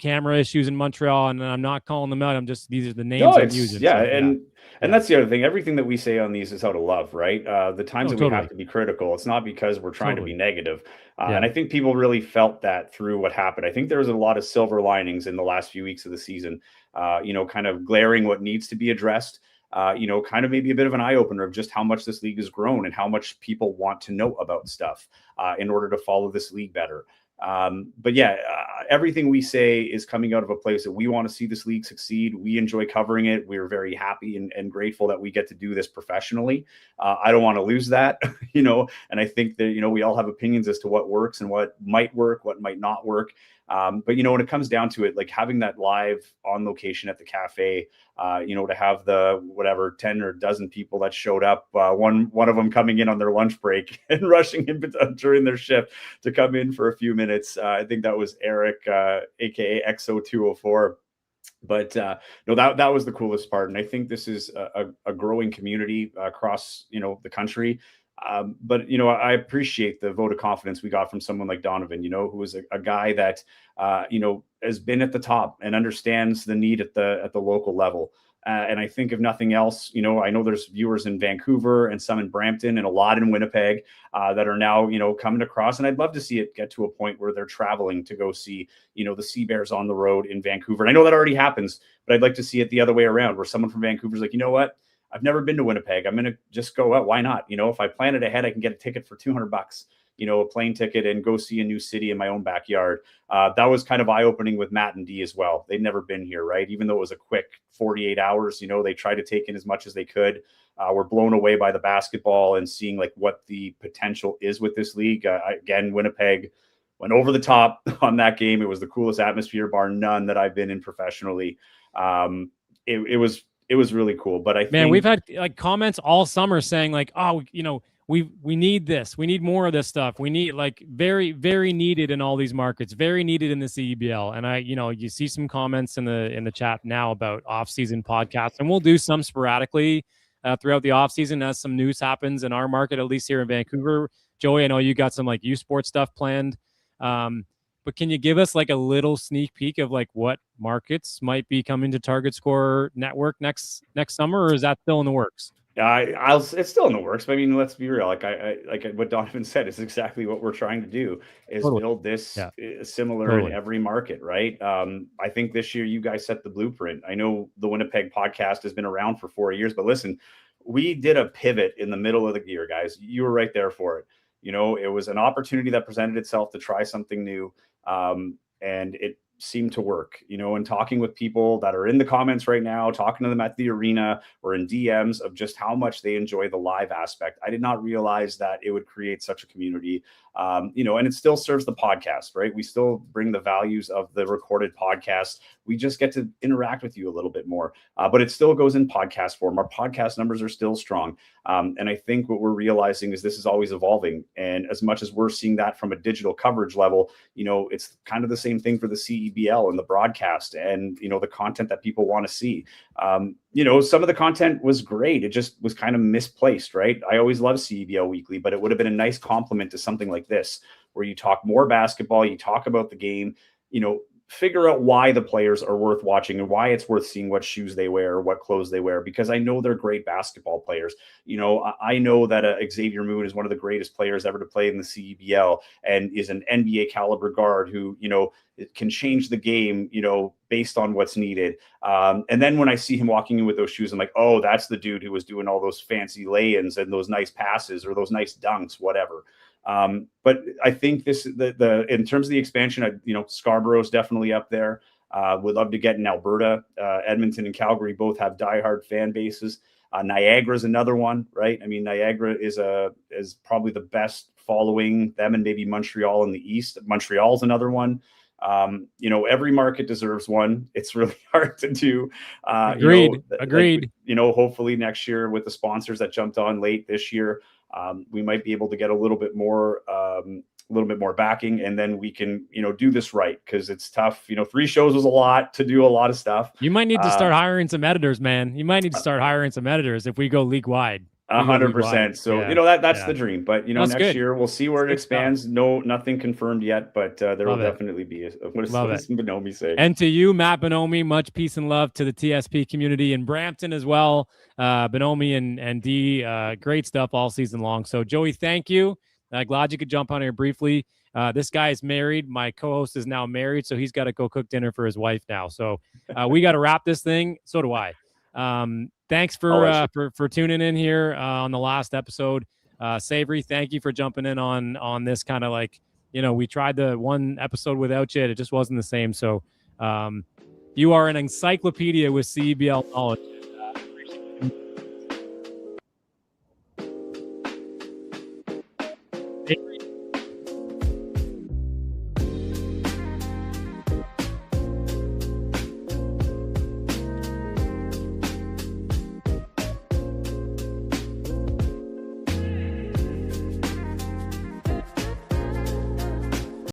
camera issues in Montreal. And I'm not calling them out. These are the names I'm using. Yeah. And that's the other thing. Everything that we say on these is out of love, right? The times that we have to be critical, it's not because we're trying to be negative. And I think people really felt that through what happened. I think there was a lot of silver linings in the last few weeks of the season, kind of glaring what needs to be addressed, kind of maybe a bit of an eye opener of just how much this league has grown and how much people want to know about stuff in order to follow this league better. Everything we say is coming out of a place that we want to see this league succeed. We enjoy covering it. We're very happy and grateful that we get to do this professionally. I don't want to lose that, and I think that, we all have opinions as to what works and what might work, what might not work. But when it comes down to it, like having that live on location at the cafe, to have the 10 or dozen people that showed up, one of them coming in on their lunch break and rushing in during their shift to come in for a few minutes. I think that was Eric, aka XO204. But that was the coolest part. And I think this is a growing community across, the country. But I appreciate the vote of confidence we got from someone like Donovan, who was a guy that, has been at the top and understands the need at the local level. And I think if nothing else, I know there's viewers in Vancouver and some in Brampton and a lot in Winnipeg that are now, coming across. And I'd love to see it get to a point where they're traveling to go see, the Sea Bears on the road in Vancouver. And I know that already happens, but I'd like to see it the other way around where someone from Vancouver is like, you know what? I've never been to Winnipeg. I'm going to just go out. Why not? If I plan it ahead, I can get a ticket for $200, a plane ticket and go see a new city in my own backyard. That was kind of eye-opening with Matt and Dee as well. They'd never been here, right? Even though it was a quick 48 hours, they tried to take in as much as they could. We're blown away by the basketball and seeing like what the potential is with this league. Again, Winnipeg went over the top on that game. It was the coolest atmosphere, bar none, that I've been in professionally. It was really cool. But I think, we've had like comments all summer saying like, oh, we need this. We need more of this stuff. We need like very, very needed in all these markets, very needed in the CEBL. And you see some comments in the chat now about off-season podcasts, and we'll do some sporadically throughout the off-season as some news happens in our market, at least here in Vancouver. Joey, I know you got some like U Sports stuff planned. But can you give us like a little sneak peek of like what markets might be coming to Target Score Network next summer, or is that still in the works? It's still in the works, but I mean, let's be real. Like what Donovan said is exactly what we're trying to do is build this similar in every market, right? I think this year you guys set the blueprint. I know the Winnipeg podcast has been around for 4 years, but listen, we did a pivot in the middle of the year, guys. You were right there for it. It was an opportunity that presented itself to try something new. And it seemed to work, and talking with people that are in the comments right now, talking to them at the arena or in DMs of just how much they enjoy the live aspect. I did not realize that it would create such a community, and it still serves the podcast, right? We still bring the values of the recorded podcast. We just get to interact with you a little bit more, but it still goes in podcast form. Our podcast numbers are still strong. And I think what we're realizing is this is always evolving. And as much as we're seeing that from a digital coverage level, it's kind of the same thing for the CEBL and the broadcast and, the content that people want to see. Some of the content was great. It just was kind of misplaced, right? I always love CEBL Weekly, but it would have been a nice complement to something like this, where you talk more basketball, you talk about the game, figure out why the players are worth watching and why it's worth seeing what shoes they wear, what clothes they wear, because I know they're great basketball players. I know that Xavier Moon is one of the greatest players ever to play in the CEBL and is an NBA caliber guard who, it can change the game, based on what's needed. And then when I see him walking in with those shoes, I'm like, oh, that's the dude who was doing all those fancy lay-ins and those nice passes or those nice dunks, whatever. But I think the in terms of the expansion, Scarborough's definitely up there. Would love to get in Alberta. Edmonton and Calgary both have diehard fan bases. Niagara's another one, right? I mean, Niagara is probably the best following, them and maybe Montreal in the East. Montreal's another one. Every market deserves one. It's really hard to do. Agreed. Hopefully next year with the sponsors that jumped on late this year, we might be able to get a little bit more backing, and then we can, do this right, because it's tough. 3 shows was a lot to do, a lot of stuff. You might need to start hiring some editors, man. You might need to start hiring some editors if we go league wide. 100%. So, that's the dream. But, next year we'll see where it expands. No, nothing confirmed yet, but there will definitely be. What does Bonomi say? And to you, Matt Bonomi, much peace and love to the TSP community in Brampton as well. Bonomi and D, great stuff all season long. So, Joey, thank you. Glad you could jump on here briefly. This guy is married. My co-host is now married, so he's got to go cook dinner for his wife now. So we got to wrap this thing. So do I. Thanks for tuning in here on the last episode. Savory, thank you for jumping in on this kind of like, we tried the one episode without you. It just wasn't the same. So you are an encyclopedia with CEBL knowledge.